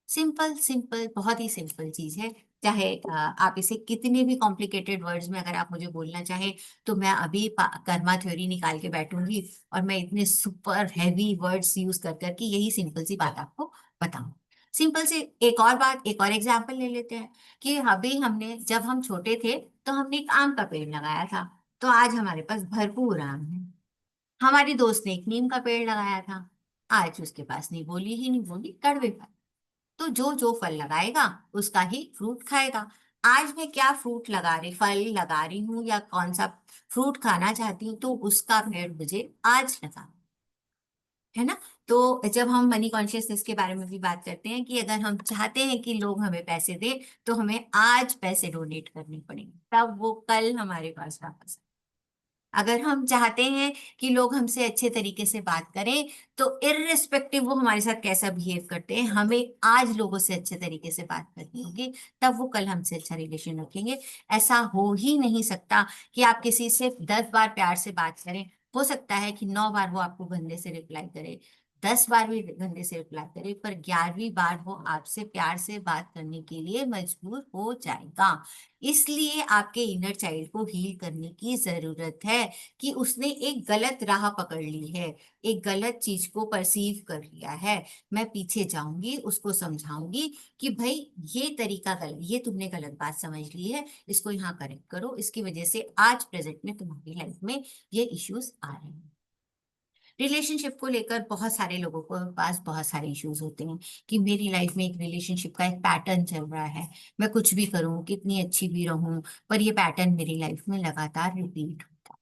सिंपल सिंपल, बहुत ही सिंपल चीज है. चाहे आप इसे कितने भी कॉम्प्लिकेटेड वर्ड्स में अगर आप मुझे बोलना चाहे तो मैं अभी कर्मा थ्योरी निकाल के बैठूंगी और मैं इतने सुपर हैवी वर्ड्स यूज कर करके यही सिंपल सी बात आपको बताऊं. सिंपल से एक और बात, एक और एग्जाम्पल ले लेते हैं कि अभी हमने, जब हम छोटे थे तो हमने एक आम का पेड़ लगाया था, तो आज हमारे पास भरपूर आम है. हमारी दोस्त ने एक नीम का पेड़ लगाया था, आज उसके पास नहीं बोली ही नहीं बोली कड़वे फल. तो जो जो फल लगाएगा उसका ही फ्रूट खाएगा. आज मैं क्या फ्रूट लगा रही, फल लगा रही हूँ या कौन सा फ्रूट खाना चाहती हूँ, तो उसका पेड़ मुझे आज लगा. है ना। तो जब हम मनी कॉन्शियसनेस के बारे में भी बात करते हैं कि अगर हम चाहते हैं कि लोग हमें पैसे दें तो हमें आज पैसे डोनेट करने पड़ेंगे, तब वो कल हमारे पास वापस आए। अगर हम चाहते हैं कि लोग हमसे अच्छे तरीके से बात करें तो इररिस्पेक्टिव वो हमारे साथ कैसा बिहेव करते हैं, हमें आज लोगों से अच्छे तरीके से बात करनी होगी, तब वो कल हमसे अच्छा रिलेशन रखेंगे। ऐसा हो ही नहीं सकता कि आप किसी से 10 बार प्यार से बात करें, हो सकता है कि 9 बार वो आपको गंदे से रिप्लाई करे, 10 बार भी गंदे से रिप्लाई करे, पर 11वीं बार वो आपसे प्यार से बात करने के लिए मजबूर हो जाएगा। इसलिए आपके इनर चाइल्ड को हील करने की जरूरत है कि उसने एक गलत राह पकड़ ली है, एक गलत चीज को परसीव कर लिया है। मैं पीछे जाऊंगी, उसको समझाऊंगी कि भाई ये तरीका गलत, ये तुमने गलत बात समझ ली है, इसको यहाँ करेक्ट करो, इसकी वजह से आज प्रेजेंट में तुम्हारी लाइफ में ये इश्यूज आ रहे हैं। रिलेशनशिप को लेकर बहुत सारे लोगों को पास बहुत सारे इश्यूज होते हैं कि मेरी लाइफ में एक रिलेशनशिप का एक पैटर्न चल रहा है, मैं कुछ भी करूं, कितनी अच्छी भी रहूं, पर ये पैटर्न मेरी लाइफ में लगातार रिपीट होता है।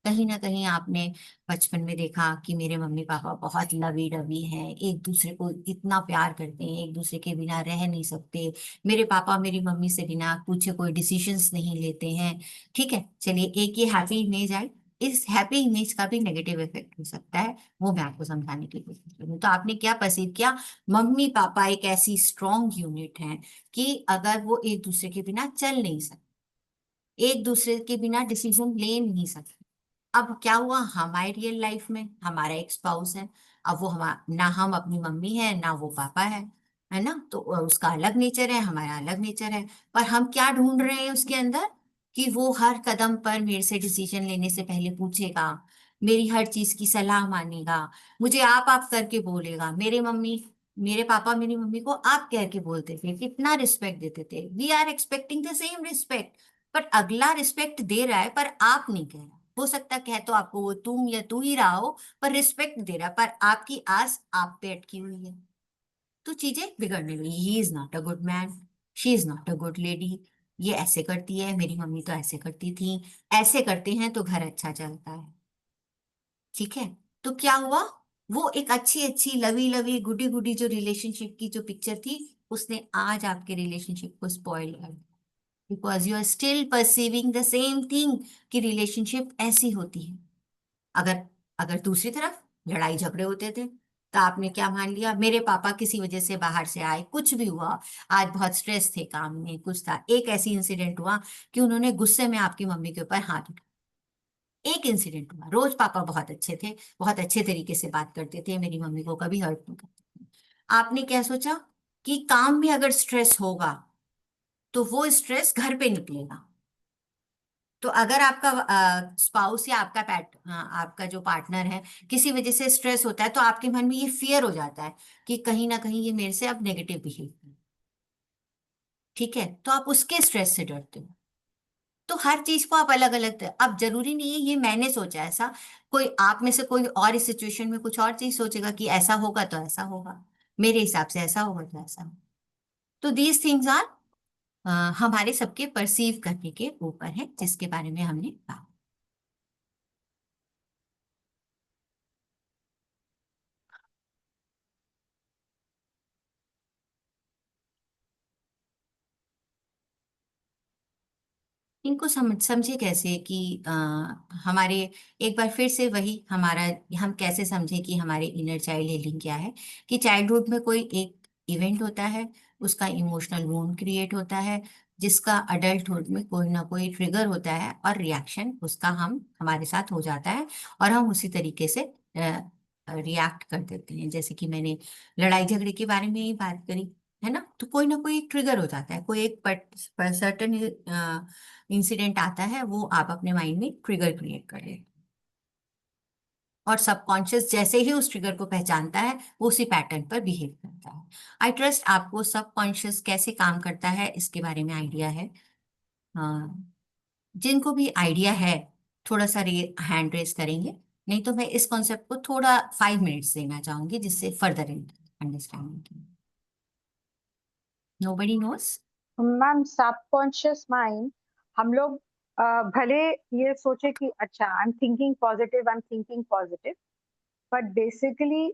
कहीं ना कहीं आपने बचपन में देखा कि मेरे मम्मी पापा बहुत लवी डवी हैं, एक दूसरे को इतना प्यार करते हैं, एक दूसरे के बिना रह नहीं सकते, मेरे पापा मेरी मम्मी से बिना पूछे कोई डिसीजंस नहीं लेते हैं। ठीक है, चलिए एक ये हैप्पी इमेज आई, इस हैप्पी इमेज का भी नेगेटिव इफेक्ट हो सकता है, वो मैं आपको समझाने की कोशिश करूँ। तो आपने क्या परसीव किया, मम्मी पापा एक ऐसी स्ट्रॉन्ग यूनिट है कि अगर वो एक दूसरे के बिना चल नहीं सकते, एक दूसरे के बिना डिसीजन ले नहीं सकते। अब क्या हुआ, हमारे रियल लाइफ में हमारा एक स्पाउस है, अब वो हम ना हम अपनी मम्मी है ना वो पापा है ना, तो उसका अलग नेचर है, हमारा अलग नेचर है, पर हम क्या ढूंढ रहे हैं उसके अंदर कि वो हर कदम पर मेरे से डिसीजन लेने से पहले पूछेगा, मेरी हर चीज की सलाह मानेगा, मुझे आप करके बोलेगा। मेरे पापा मेरी मम्मी को आप कह के बोलते थे, कितना रिस्पेक्ट देते थे, we are expecting the same respect, पर अगला रिस्पेक्ट दे रहा है पर आप नहीं कह रहा। हो सकता कह तो आपको वो तुम या तू ही रहा हो, पर रिस्पेक्ट दे रहा है, पर आपकी आस आप पे अटकी हुई है, तो चीजें बिगड़ने लगी। He is not a good man, she is not a good lady, ये ऐसे करती है, मेरी मम्मी तो ऐसे करती थी, ऐसे करते हैं तो घर अच्छा चलता है। ठीक है, तो क्या हुआ, वो एक अच्छी अच्छी लवी लवी गुडी गुडी जो रिलेशनशिप की जो पिक्चर थी, उसने आज आपके रिलेशनशिप को स्पॉइल कर दिया, because you are still perceiving the same thing कि रिलेशनशिप ऐसी होती है। अगर अगर दूसरी तरफ लड़ाई झगड़े होते थे तो आपने क्या मान लिया, मेरे पापा किसी वजह से बाहर से आए, कुछ भी हुआ, आज बहुत स्ट्रेस थे काम में, कुछ था, एक ऐसी इंसिडेंट हुआ कि उन्होंने गुस्से में आपकी मम्मी के ऊपर हाथ उठाया, एक इंसिडेंट हुआ, रोज पापा बहुत अच्छे थे, बहुत अच्छे तरीके से बात करते थे, मेरी मम्मी को कभी हर्ट नहीं करते थे। आपने क्या सोचा कि काम में अगर स्ट्रेस होगा तो वो स्ट्रेस घर पे निकलेगा। तो अगर आपका स्पाउस या आपका जो पार्टनर है किसी वजह से स्ट्रेस होता है, तो आपके मन में ये फियर हो जाता है कि कहीं ना कहीं ये मेरे से अब नेगेटिव बिहेव करे। ठीक है, तो आप उसके स्ट्रेस से डरते हो। तो हर चीज को आप अलग अलग, अब जरूरी नहीं है ये मैंने सोचा ऐसा, कोई आप में से कोई और इस सिचुएशन में कुछ और चीज सोचेगा कि ऐसा होगा तो ऐसा होगा, मेरे हिसाब से ऐसा होगा तो ऐसा होगा। तो दीज थिंग्स आर हमारे सबके परसीव करने के ऊपर है, जिसके बारे में हमने बात। इनको समझे कैसे कि हमारे, एक बार फिर से वही हमारा, हम कैसे समझे कि हमारे इनर चाइल्ड हीलिंग क्या है, कि चाइल्डहुड में कोई एक इवेंट होता है, उसका इमोशनल वुंड क्रिएट होता है, जिसका अडल्टहुड में कोई ना कोई ट्रिगर होता है और रिएक्शन उसका हम हमारे साथ हो जाता है, और हम उसी तरीके से रिएक्ट कर देते हैं। जैसे कि मैंने लड़ाई झगड़े के बारे में ही बात करी, है ना, तो कोई ना कोई ट्रिगर हो जाता है, कोई एक सर्टन इंसिडेंट आता है, वो आप अपने माइंड में ट्रिगर क्रिएट कर लेते, और सबकॉन्शियस जैसे ही उस ट्रिगर को पहचानता है वो उसी पैटर्न पर बिहेव करता है। आई ट्रस्ट आपको सबकॉन्शियस कैसे काम करता है इसके बारे में आइडिया है। हाँ, जिनको भी आइडिया है थोड़ा सा हैंड रेस करेंगे, नहीं तो मैं इस कॉन्सेप्ट को थोड़ा 5 मिनट्स देना चाहूंगी जिससे further understanding. Nobody knows. Ma'am subconscious mind, हम लोग भले ये सोचे कि अच्छा I am thinking positive, but basically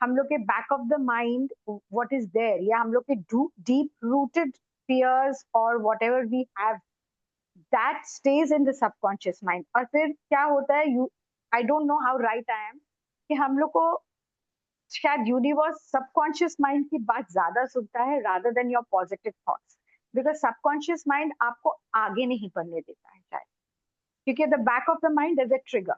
हम लोग के back of the mind what is there, या हम लोग के डीप रूटेड फियर्स और whatever we have, that stage in the subconscious mind. और फिर क्या होता है, you, I don't know how right I am, कि हम लोग को शायद यूनिवर्स सबकॉन्शियस माइंड की बात ज्यादा सुनता है rather than your positive thoughts, because subconscious mind आपको आगे नहीं बढ़ने देता है शायद, क्योंकि the back of the mind is a trigger.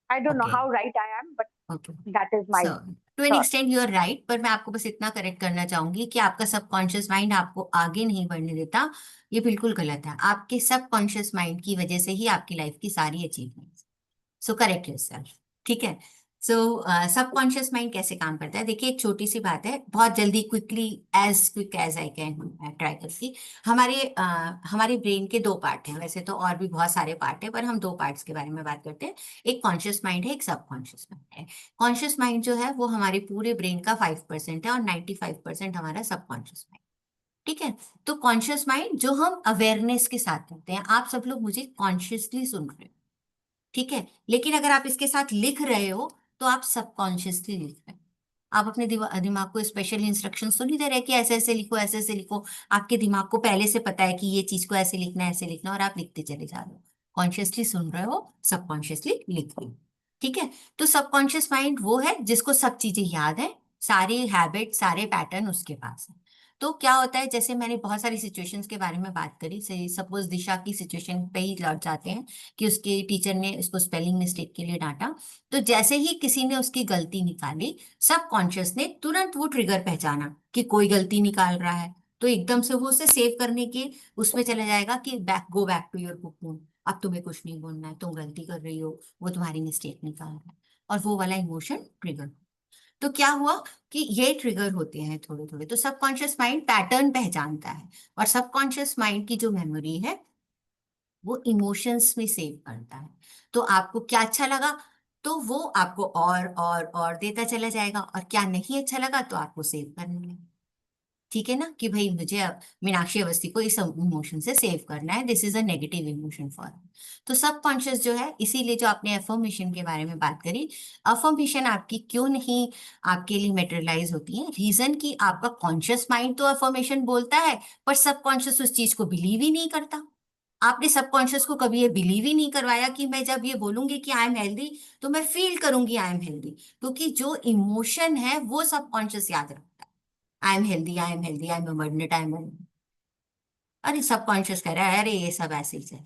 I don't know okay how right I am, but okay that is my so to an thought. Extent you are right, पर मैं आपको बस इतना करेक्ट करना चाहूंगी कि आपका सबकॉन्शियस माइंड आपको आगे नहीं बढ़ने देता, ये बिल्कुल गलत है। आपके सबकॉन्शियस माइंड की वजह से ही आपकी लाइफ की सारी अचीवमेंट्स। So correct yourself. ठीक है। सो सबकॉन्शियस माइंड कैसे काम करता है, देखिए एक छोटी सी बात है, बहुत जल्दी quickly, as quick as I can try करती। हमारे ब्रेन के दो पार्ट हैं, वैसे तो और भी बहुत सारे पार्ट हैं, पर हम दो पार्ट्स के बारे में बात करते हैं। एक कॉन्शियस माइंड है, एक सबकॉन्शियस माइंड है। कॉन्शियस माइंड जो है वो हमारे पूरे ब्रेन का 5% है और 95% हमारा सबकॉन्शियस माइंड। ठीक है। तो कॉन्शियस माइंड जो हम अवेयरनेस के साथ करते हैं, आप सब लोग मुझे कॉन्शियसली सुन रहे हो, ठीक है, लेकिन अगर आप इसके साथ लिख रहे हो तो आप सबकॉन्शियसली लिख रहे हो। आप अपने दिमाग को स्पेशल इंस्ट्रक्शंस तो नहीं दे रहे कि ऐसे ऐसे लिखो, ऐसे ऐसे लिखो। आपके दिमाग को पहले से पता है कि ये चीज को ऐसे लिखना है, ऐसे लिखना है, और आप लिखते चले जा रहे हो। कॉन्शियसली सुन रहे हो, सबकॉन्शियसली लिख रहे हो। ठीक है। तो सबकॉन्शियस माइंड वो है जिसको सब चीजें याद है, सारे हैबिट, सारे पैटर्न उसके पास है। तो क्या होता है, जैसे मैंने बहुत सारी सिचुएशंस के बारे में बात करी, से सपोज दिशा की सिचुएशन पे ही लौट जाते हैं कि उसके टीचर ने उसको स्पेलिंग मिस्टेक के लिए डांटा। तो जैसे ही किसी ने उसकी गलती निकाली, सब कॉन्शियस ने तुरंत वो ट्रिगर पहचाना कि कोई गलती निकाल रहा है, तो एकदम से वो उसे सेव करने के उसमें चला जाएगा कि go back to your cocoon, अब तुम्हें कुछ नहीं बोलना है, तुम गलती कर रही हो, वो तुम्हारी मिस्टेक निकाल रहा है, और वो वाला इमोशन ट्रिगर। तो क्या हुआ कि ये ट्रिगर होते हैं थोड़े थोड़े, तो सबकॉन्शियस माइंड पैटर्न पहचानता है, और सबकॉन्शियस माइंड की जो मेमोरी है वो इमोशंस में सेव करता है। तो आपको क्या अच्छा लगा तो वो आपको और देता चला जाएगा, और क्या नहीं अच्छा लगा तो आपको सेव करने लगे। ठीक है ना, कि भाई मुझे अब मीनाक्षी अवस्थी को इस इमोशन से सेव करना है, this is a negative emotion for. तो सबकॉन्शियस जो है, इसीलिए जो आपने अफर्मेशन के बारे में बात करी, अफर्मेशन आपकी क्यों नहीं आपके लिए मेटेरियलाइज होती है, रीजन कि आपका कॉन्शियस माइंड तो अफर्मेशन बोलता है, पर सबकॉन्शियस उस चीज को बिलीव ही नहीं करता। आपने सबकॉन्शियस को कभी ये बिलीव ही नहीं करवाया कि मैं जब ये बोलूंगी कि आई एम हेल्दी तो मैं फील करूंगी आई एम हेल्दी, क्योंकि जो इमोशन है वो सबकॉन्शियस याद रखता है। I am healthy, I am healthy, I am abundant, I am, अरे सबकॉन्शियस कह रहा है अरे ये सब ऐसे ही चल,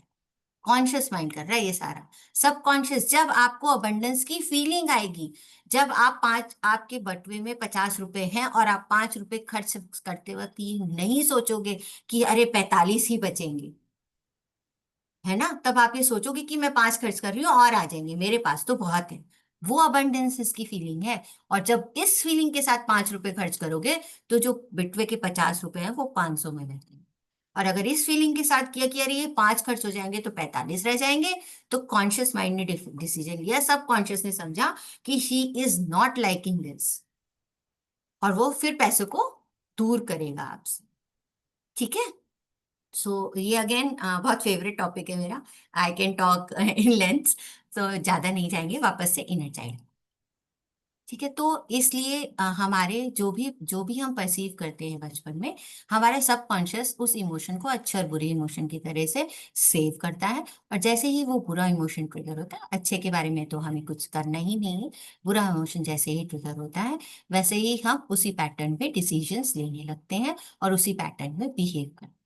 कॉन्शियस माइंड कर रहा है ये सारा। सबकॉन्शियस, जब आपको अबंडेंस की फीलिंग आएगी, जब आप पांच, आपके बटुए में 50 रुपए हैं और आप 5 रुपए खर्च करते वक्त ये नहीं सोचोगे कि अरे 45 ही बचेंगे, है ना, तब आप ये सोचोगे कि मैं 5 खर्च कर रही हूँ और आ जाएंगे, मेरे पास तो बहुत है। वो अबंडेंस की फीलिंग है। और जब इस फीलिंग के साथ 5 रुपए खर्च करोगे तो जो बिटवे के 50 रुपए हैं वो 500 में रहते हैं। और अगर इस फीलिंग के साथ किया कि अरे ये 5 खर्च हो जाएंगे तो 45 रह जाएंगे, तो कॉन्शियस माइंड ने डिसीजन लिया, सब कॉन्शियस ने समझा कि she is not liking this, और वो फिर पैसों को दूर करेगा आपसे। ठीक है। सो ये अगेन बहुत फेवरेट टॉपिक है मेरा, I can talk in length, तो ज्यादा नहीं जाएंगे, वापस से इनर चाइल्ड। ठीक है। तो इसलिए हमारे जो भी हम परसीव करते हैं बचपन में, हमारा सबकॉन्शियस उस इमोशन को अच्छे और बुरे इमोशन की तरह से सेव करता है। और जैसे ही वो बुरा इमोशन ट्रिगर होता है, अच्छे के बारे में तो हमें कुछ करना ही नहीं है, बुरा इमोशन जैसे ही ट्रिगर होता है वैसे ही हम उसी पैटर्न पे डिसीजंस लेने लगते हैं और उसी पैटर्न में बिहेव करते हैं।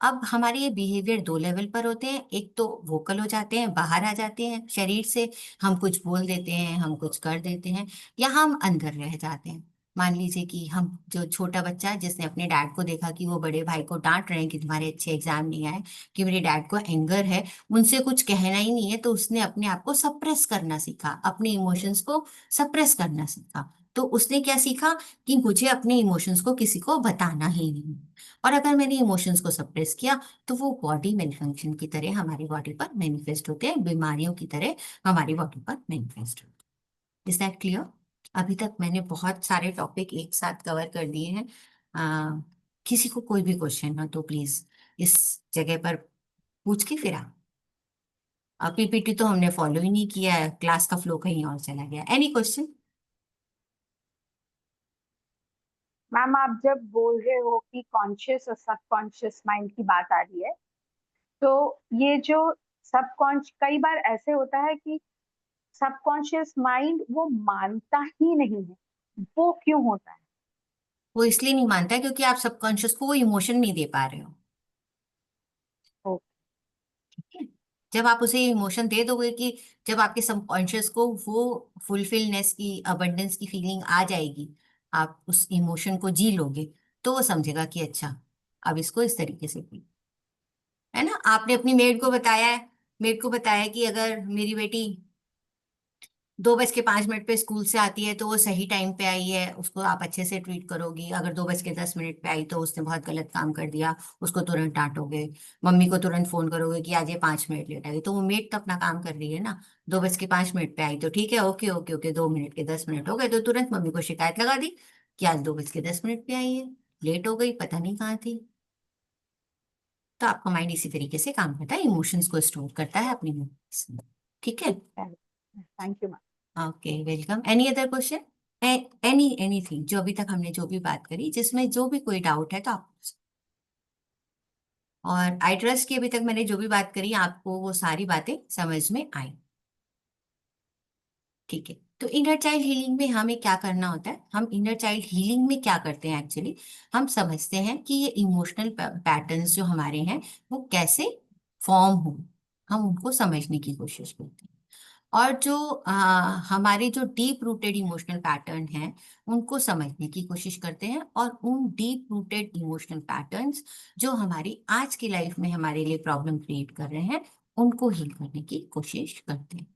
अब हमारे ये बिहेवियर दो लेवल पर होते हैं, एक तो वोकल हो जाते हैं, बाहर आ जाते हैं शरीर से, हम कुछ बोल देते हैं, हम कुछ कर देते हैं, या हम अंदर रह जाते हैं। मान लीजिए कि हम, जो छोटा बच्चा है जिसने अपने डैड को देखा कि वो बड़े भाई को डांट रहे हैं कि तुम्हारे अच्छे एग्जाम नहीं आए, कि मेरे डैड को एंगर है, उनसे कुछ कहना ही नहीं है, तो उसने अपने आप को सप्रेस करना सीखा, अपने इमोशंस को सप्रेस करना सीखा। तो उसने क्या सीखा कि मुझे अपने इमोशंस को किसी को बताना ही नहीं, और अगर मैंने इमोशंस को सप्रेस किया तो वो बॉडी मेलफंक्शन की तरह हमारी बॉडी पर मैनिफेस्ट होते हैं, बीमारियों की तरह हमारी बॉडी पर मैनिफेस्ट होते हैं। Is that clear? अभी तक मैंने बहुत सारे टॉपिक एक साथ कवर कर दिए हैं। आ, किसी को कोई भी क्वेश्चन हो तो प्लीज इस जगह पर पूछ के फिर आप। पीपीटी तो हमने फॉलो ही नहीं किया है, क्लास का फ्लो कहीं और चला गया। Any question? मैम आप जब बोल रहे हो कि कॉन्शियस और सबकॉन्शियस माइंड की बात आ रही है, तो ये जो सबकॉन्शियस, कई बार ऐसे होता है कि सबकॉन्शियस माइंड वो मानता ही नहीं है, वो क्यों होता है? वो इसलिए नहीं मानता है क्योंकि आप सबकॉन्शियस को वो इमोशन नहीं दे पा रहे हो। ओके। ठीक है? जब आप उसे इमोशन दे दोगे कि जब आपके सबकॉन्शियस को वो फुलफिलनेस की, अबंडेंस की फीलिंग आ जाएगी, आप उस इमोशन को जी लोगे, तो वो समझेगा कि अच्छा अब इसको इस तरीके से फील, है ना। आपने अपनी मेड को बताया है, मेड को बताया कि अगर मेरी बेटी 2:05 पे स्कूल से आती है तो वो सही टाइम पे आई है, उसको आप अच्छे से ट्रीट करोगी। अगर 2:10 पे आई तो उसने बहुत गलत काम कर दिया, उसको तुरंत डांटोगे। मम्मी को तुरंत फोन करोगे कि आज ये 5 मिनट लेट आई, तो वो मेड तो अपना काम कर रही है ना। 2:05 पे आई तो ठीक है, ओके ओके ओके, 2 मिनट के 10 मिनट हो गए तो तुरंत मम्मी को शिकायत लगा दी कि आज 2:10 पे आई है, लेट हो गई, पता नहीं कहाँ थी। तो आपका माइंड इसी तरीके से काम करता है, इमोशंस को स्टोर करता है अपनी memories में। ठीक है? Thank you ma'am. Okay, welcome. Any other question? Anything, जो अभी तक हमने जो भी बात करी, जिसमें जो भी कोई डाउट है तो आप पूछ सकते हैं। और आई ट्रस्ट की अभी तक मैंने जो भी बात करी आपको वो सारी बातें समझ में आई। ठीक है, तो इनर चाइल्ड हीलिंग में हमें क्या करना होता है? हम इनर चाइल्ड हीलिंग में क्या करते हैं एक्चुअली, हम समझते हैं कि ये इमोशनल पैटर्न्स जो हमारे हैं वो कैसे फॉर्म हो, हम उनको समझने की कोशिश करते हैं। और जो हमारे जो डीप रूटेड इमोशनल पैटर्न हैं उनको समझने की कोशिश करते हैं, और उन डीप रूटेड इमोशनल पैटर्न्स जो हमारी आज की लाइफ में हमारे लिए प्रॉब्लम क्रिएट कर रहे हैं उनको हील करने की कोशिश करते हैं।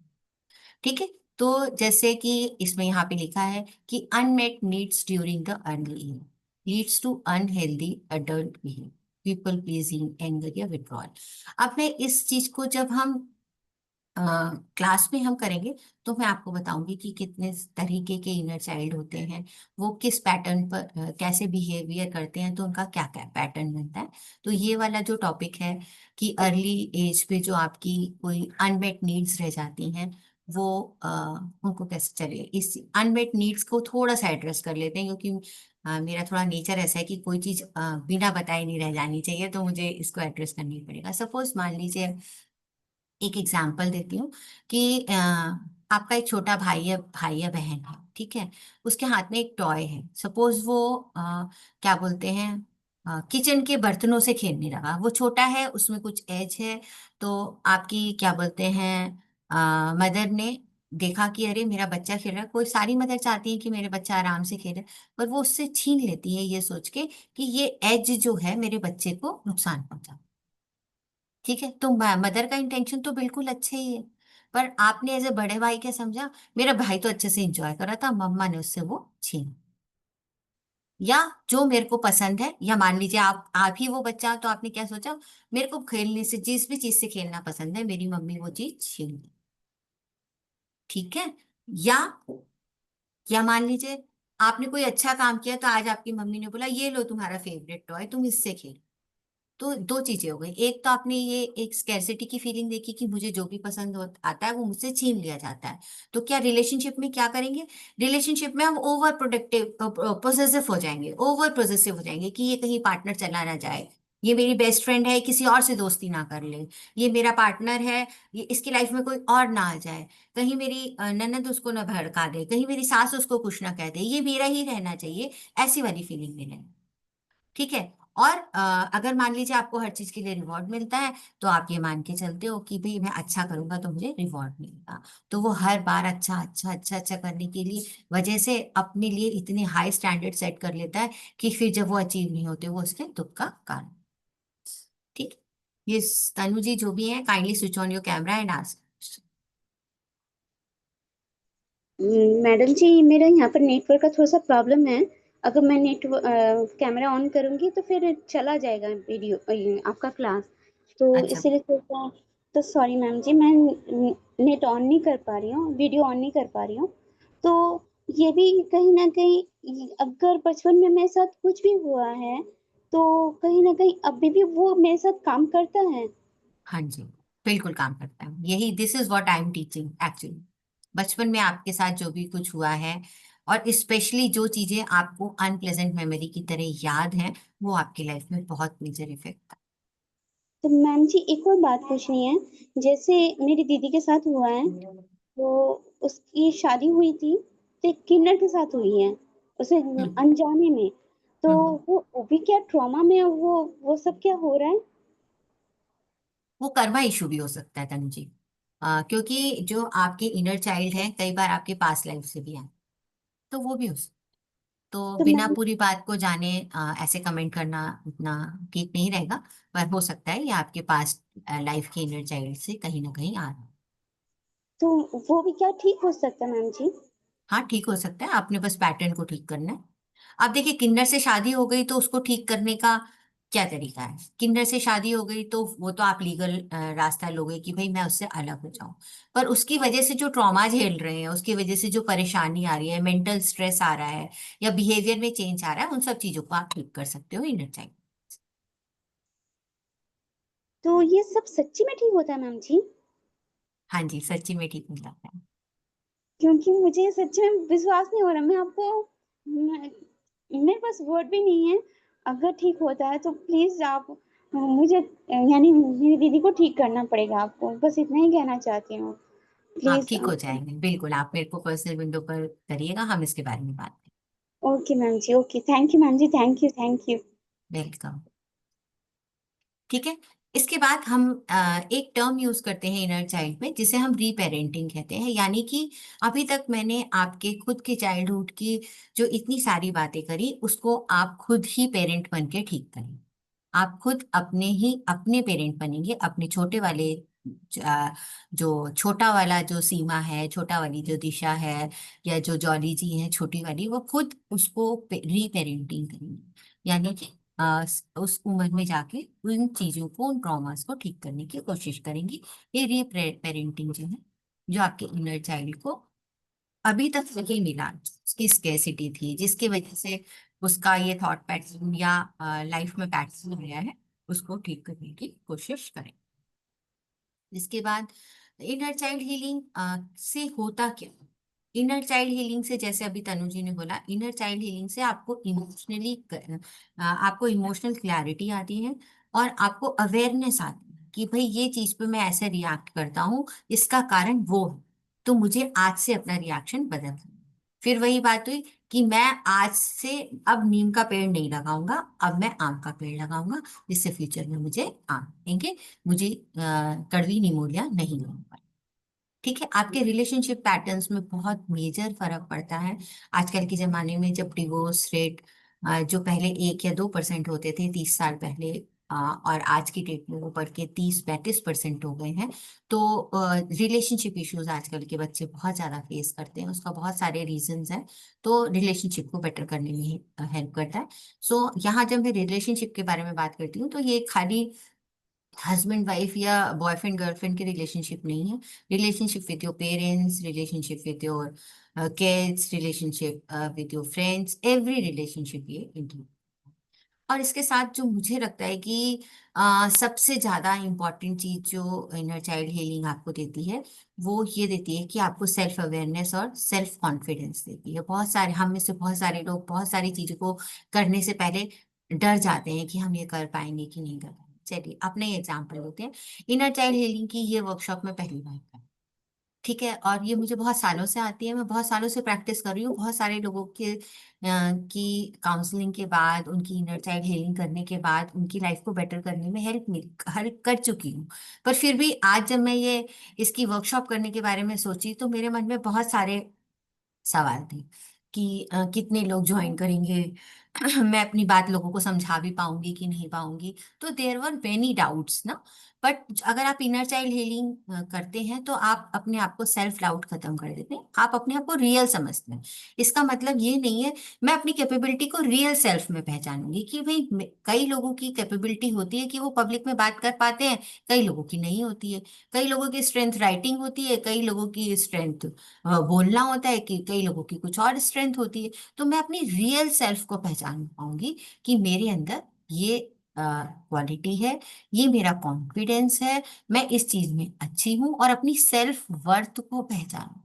ठीक है, तो जैसे कि इसमें यहाँ पे लिखा है कि unmet needs during the early year leads to unhealthy adult behaviour, people pleasing, anger या विड्रॉल। अब मैं इस चीज को जब हम क्लास में हम करेंगे तो मैं आपको बताऊंगी कि कितने तरीके के इनर चाइल्ड होते हैं, वो किस पैटर्न पर कैसे बिहेवियर करते हैं, तो उनका क्या क्या पैटर्न बनता है। तो ये वाला जो टॉपिक है कि अर्ली एज पे जो आपकी कोई अनमेट नीड्स रह जाती हैं वो अ, उनको कैसे चले, इस अनमेट नीड्स को थोड़ा सा एड्रेस कर लेते हैं, क्योंकि मेरा थोड़ा नेचर ऐसा है कि कोई चीज बिना बताए नहीं रह जानी चाहिए, तो मुझे इसको एड्रेस करनी ही पड़ेगा। सपोज मान लीजिए, एक एग्जाम्पल देती हूँ कि आपका एक छोटा भाई या बहन है, ठीक है। उसके हाथ में एक टॉय है, सपोज वो क्या बोलते हैं, किचन के बर्तनों से खेलने लगा। वो छोटा है, उसमें कुछ एज है, तो आपकी क्या बोलते हैं मदर ने देखा कि अरे मेरा बच्चा खेल रहा है, कोई सारी मदर चाहती है कि मेरे बच्चा आराम से खेले, पर वो उससे छीन लेती है ये सोच के कि ये एज जो है मेरे बच्चे को नुकसान पहुंचा। ठीक है, तो मदर का इंटेंशन तो बिल्कुल अच्छा ही है, पर आपने एज ए बड़े भाई क्या समझा, मेरा भाई तो अच्छे से एंजॉय कर रहा था, मम्मा ने उससे वो छीन। या जो मेरे को पसंद है, या मान लीजिए आप ही वो बच्चा, तो आपने क्या सोचा, मेरे को खेलने से, जिस भी चीज से खेलना पसंद है, मेरी मम्मी वो चीज छीन ली। ठीक है। या या मान लीजिए आपने कोई अच्छा काम किया, तो आज आपकी मम्मी ने बोला ये लो तुम्हारा फेवरेट टॉय, तुम इससे खेलो। तो दो चीजें हो गई, एक तो आपने ये एक स्कैरसिटी की फीलिंग देखी कि मुझे जो भी पसंद आता है वो मुझसे छीन लिया जाता है। तो क्या रिलेशनशिप में क्या करेंगे, रिलेशनशिप में हम ओवर प्रोटेक्टिव पोजेसिव हो जाएंगे, ओवर पोजेसिव हो जाएंगे कि ये कहीं पार्टनर चला ना जाए, ये मेरी बेस्ट फ्रेंड है, किसी और से दोस्ती ना कर ले, ये मेरा पार्टनर है, ये इसकी लाइफ में कोई और ना आ जाए, कहीं मेरी ननद उसको ना भड़का दे, कहीं मेरी सास उसको कुछ ना कह दे, ये मेरा ही रहना चाहिए, ऐसी वाली फीलिंग में रहें। ठीक है। और अगर मान लीजिए आपको हर चीज के लिए रिवॉर्ड मिलता है, तो आप ये मान के चलते हो कि भाई मैं अच्छा करूंगा तो मुझे रिवॉर्ड मिलेगा, तो वो हर बार अच्छा अच्छा अच्छा अच्छा करने के लिए वजह से अपने लिए इतने हाई स्टैंडर्ड सेट कर लेता है कि फिर जब वो अचीव नहीं होते वो उसके दुख का कारण। ठीक। ये तनु जी जो भी है, kindly switch on your camera and ask. Madam जी, मेरा यहाँ पर नेटवर्क का थोड़ा सा प्रॉब्लम है। अगर मैं कैमरा ऑन करूंगी तो फिर चला जाएगा वीडियो, आपका क्लास। तो अच्छा। इसीलिए सोचा, तो सॉरी मैम जी, मैं नेट ऑन नहीं कर पा रही हूँ, वीडियो ऑन नहीं कर पा रही हूँ। तो ये भी कहीं ना कहीं, अगर बचपन में मेरे साथ कुछ भी हुआ है तो कहीं ना कहीं अभी भी वो मेरे साथ काम करता है। हाँ जी, बिल्कुल काम करता है। यही this is what I am teaching actually. बचपन में आपके साथ जो भी कुछ हुआ है, और स्पेशली जो चीजें आपको अनप्लेजेंट मेमोरी की तरह याद हैं, वो आपकी लाइफ में बहुत मेजर इफेक्ट। तो मैम जी एक और बात पूछनी है, जैसे मेरी दीदी के साथ हुआ है, तो उसकी शादी हुई थी तो एक किन्नर के साथ हुई है, उसे अनजाने में। तो वो भी क्या ट्रॉमा में वो सब क्या हो रहा है? वो कर्मा इशू भी हो सकता है तनु जी। क्योंकि जो आपके इनर चाइल्ड है, कई बार आपके पास्ट लाइफ से भी है, तो वो भी हो सकता। तो तो बिना मैम पूरी बात को जाने ऐसे कमेंट करना उतना ठीक नहीं रहेगा। पर हो सकता है ये आपके पास्ट लाइफ के इनर चाइल्ड से कहीं ना कहीं आ रहा है। तो वो भी क्या ठीक हो सकता है मैम जी? हाँ, ठीक हो सकता है, आपने बस पैटर्न को ठीक करना है। अब देखिए, किन्नर से शादी हो गई तो उसको ठीक करने का क्या तरीका है? किन्नर से शादी हो गई तो वो तो आप लीगल रास्ता लोगे कि भाई मैं उससे अलग हो जाऊं। पर उसकी वजह से जो ट्रॉमा झेल रहे हैं, उसकी वजह से जो परेशानी आ रही है, मेंटल स्ट्रेस आ रहा है, या बिहेवियर में चेंज आ रहा है, उन सब चीजों को आप ठीक कर सकते हो इनर चाइल्ड। तो ये सब सच्ची में ठीक होता है मैम जी? हाँ जी, सच्ची में ठीक हो जाता है। क्योंकि मुझे सच में विश्वास नहीं हो रहा। मैं मेरे पास वर्ड भी नहीं है। अगर ठीक होता है तो प्लीज आप मुझे यानी मेरी दीदी को ठीक करना पड़ेगा आपको, बस इतना ही कहना चाहती हूँ। आप प्लीज। ठीक हो जाएंगे, बिल्कुल। आप मेरे को पर्सनल विंडो पर करिएगा, हम इसके बारे में बात करें। Okay ma'am ji, okay, thank you ma'am ji, thank you, thank you. Welcome. ठीक है। इसके बाद हम एक टर्म यूज करते हैं इनर चाइल्ड में, जिसे हम रीपेरेंटिंग कहते हैं। यानी कि अभी तक मैंने आपके खुद के चाइल्डहुड की जो इतनी सारी बातें करी, उसको आप खुद ही पेरेंट बन के ठीक करें। आप खुद अपने ही अपने पेरेंट बनेंगे, अपने छोटे वाले जो छोटा वाला जो सीमा है, छोटा वाली जो दिशा है, या जो जॉली जी है छोटी वाली, वो खुद उसको रीपेरेंटिंग करेंगे। यानी कि उस उम्र में जाके उन चीजों को, उन ट्रॉमास को ठीक करने की कोशिश करेंगी। ये रीपेरेंटिंग जो है, जो आपके इनर चाइल्ड को अभी तक नहीं मिला, उसकी स्केसिटी थी, जिसकी वजह से उसका ये थॉट पैटर्न या लाइफ में पैटर्न हो गया है, उसको ठीक करने की कोशिश करें। इसके बाद इनर चाइल्ड हीलिंग से होता क्या? इनर चाइल्ड हीलिंग से, जैसे अभी तनु जी ने बोला, इनर चाइल्ड हीलिंग से आपको इमोशनल क्लैरिटी आती है, और आपको अवेयरनेस आती है कि भाई ये चीज पे मैं ऐसे रिएक्ट करता हूँ, इसका कारण वो है, तो मुझे आज से अपना रिएक्शन बदलना है। फिर वही बात हुई कि मैं आज से अब नीम का पेड़ नहीं लगाऊंगा, अब मैं आम का पेड़ लगाऊंगा, जिससे फ्यूचर में मुझे आम देंगे, मुझे कड़वी निमोनिया नहीं होगा। ठीक है। आपके रिलेशनशिप पैटर्न्स में बहुत मेजर फर्क पड़ता है। आजकल के जमाने में जब डिवोर्स रेट जो पहले 1 या 2% होते थे 30 साल पहले, और आज की डेट में वो बढ़ के 30-32% हो गए हैं। तो रिलेशनशिप इश्यूज आजकल के बच्चे बहुत ज्यादा फेस करते हैं। उसका बहुत सारे रीजंस हैं। तो रिलेशनशिप को बेटर करने में हेल्प करता है। सो यहाँ जब मैं रिलेशनशिप के बारे में बात करती हूँ, तो ये खाली हस्बैंड वाइफ या बॉयफ्रेंड गर्लफ्रेंड की रिलेशनशिप नहीं है। Relationship with your parents, relationship with your kids, relationship with your friends, every relationship ये इंक्लूड। और इसके साथ जो मुझे लगता है कि सबसे ज्यादा इम्पोर्टेंट चीज जो इनर चाइल्ड हीलिंग आपको देती है, वो ये देती है कि आपको सेल्फ अवेयरनेस और सेल्फ कॉन्फिडेंस देती है। बहुत सारे हम में से बहुत सारे लोग बहुत सारी चीजों को करने से पहले डर जाते हैं कि हम ये कर पाएंगे कि नहीं कर पाएंगे। चलिए अपने एग्जाम्पल लेते हैं। इनर चाइल्ड हीलिंग की ये वर्कशॉप में पहली बार कर, ठीक है, और ये मुझे बहुत सालों से आती है, मैं बहुत सालों से प्रैक्टिस कर रही हूँ। बहुत सारे लोगों के की काउंसलिंग के बाद, उनकी इनर चाइल्ड हीलिंग करने के बाद, उनकी लाइफ को बेटर करने में हेल्प कर चुकी हूँ। पर फिर भी आज जब मैं ये इसकी वर्कशॉप करने के बारे में सोची, तो मेरे मन में बहुत सारे सवाल थे कि कितने लोग ज्वाइन करेंगे, मैं अपनी बात लोगों को समझा भी पाऊंगी कि नहीं पाऊंगी। तो देयर वर मेनी डाउट्स ना। बट अगर आप इनर चाइल्ड हीलिंग करते हैं, तो आप अपने आप को सेल्फ डाउट खत्म कर देते हैं, आप अपने आप को रियल समझते हैं। इसका मतलब ये नहीं है, मैं अपनी कैपेबिलिटी को रियल सेल्फ में पहचानूंगी कि भाई कई लोगों की कैपेबिलिटी होती है कि वो पब्लिक में बात कर पाते हैं, कई लोगों की नहीं होती है। कई लोगों की स्ट्रेंथ राइटिंग होती है, कई लोगों की स्ट्रेंथ बोलना होता है, कि कई लोगों की कुछ और स्ट्रेंथ होती है। तो मैं अपनी रियल सेल्फ को पहचान पाऊंगी कि मेरे अंदर ये क्वालिटी है, ये मेरा कॉन्फिडेंस है, मैं इस चीज में अच्छी हूँ, और अपनी सेल्फ वर्थ को पहचानो।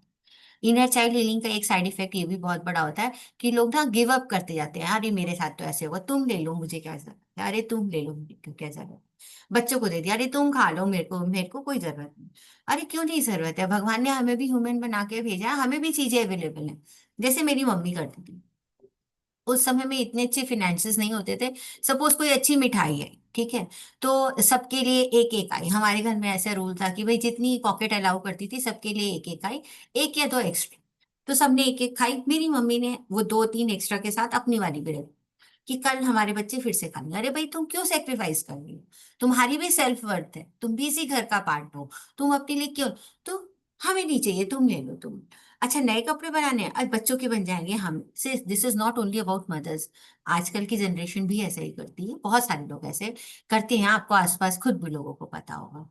इनर चाइल्ड हीलिंग का एक साइड इफेक्ट ये भी बहुत बड़ा होता है कि लोग ना गिव अप करते जाते हैं, अरे मेरे साथ तो ऐसे होगा, तुम ले लो, मुझे क्या जरूरत है, अरे तुम ले लो, मुझे क्यों क्या जरूरत है, बच्चों को दे दिया, अरे तुम खा लो, मेरे को कोई जरूरत नहीं। अरे क्यों नहीं जरूरत है, भगवान ने हमें भी ह्यूमन बना के भेजा है, हमें भी चीजें अवेलेबल हैं। जैसे मेरी मम्मी करती थी, उस समय में इतने अच्छे फिनेंसेस नहीं होते थे। सपोज कोई अच्छी मिठाई है, ठीक है, तो सबके लिए एक एक आई, हमारे घर में ऐसा रूल था कि भाई जितनी पॉकेट अलाउ करती थी सबके लिए एक एक आई, एक या दो एक्स्ट्रा। तो सबने एक एक खाई, मेरी मम्मी ने वो दो तीन एक्स्ट्रा के साथ अपनी वाली भी रखी कि कल हमारे बच्चे फिर से खाएंगे। अरे भाई तुम क्यों सेक्रीफाइस कर रही हो, तुम्हारी भी सेल्फ वर्थ है, तुम भी इसी घर का पार्ट हो, तुम अपने लिए क्यों, तो हमें नहीं चाहिए, तुम ले लो तुम। अच्छा नए कपड़े बनाने हैं, आज बच्चों के बन जाएंगे हम से, this is not only about mother's, आजकल की जनरेशन भी ऐसा ही करती है, बहुत सारे लोग ऐसे करते हैं, आपको आसपास खुद भी लोगों को पता होगा।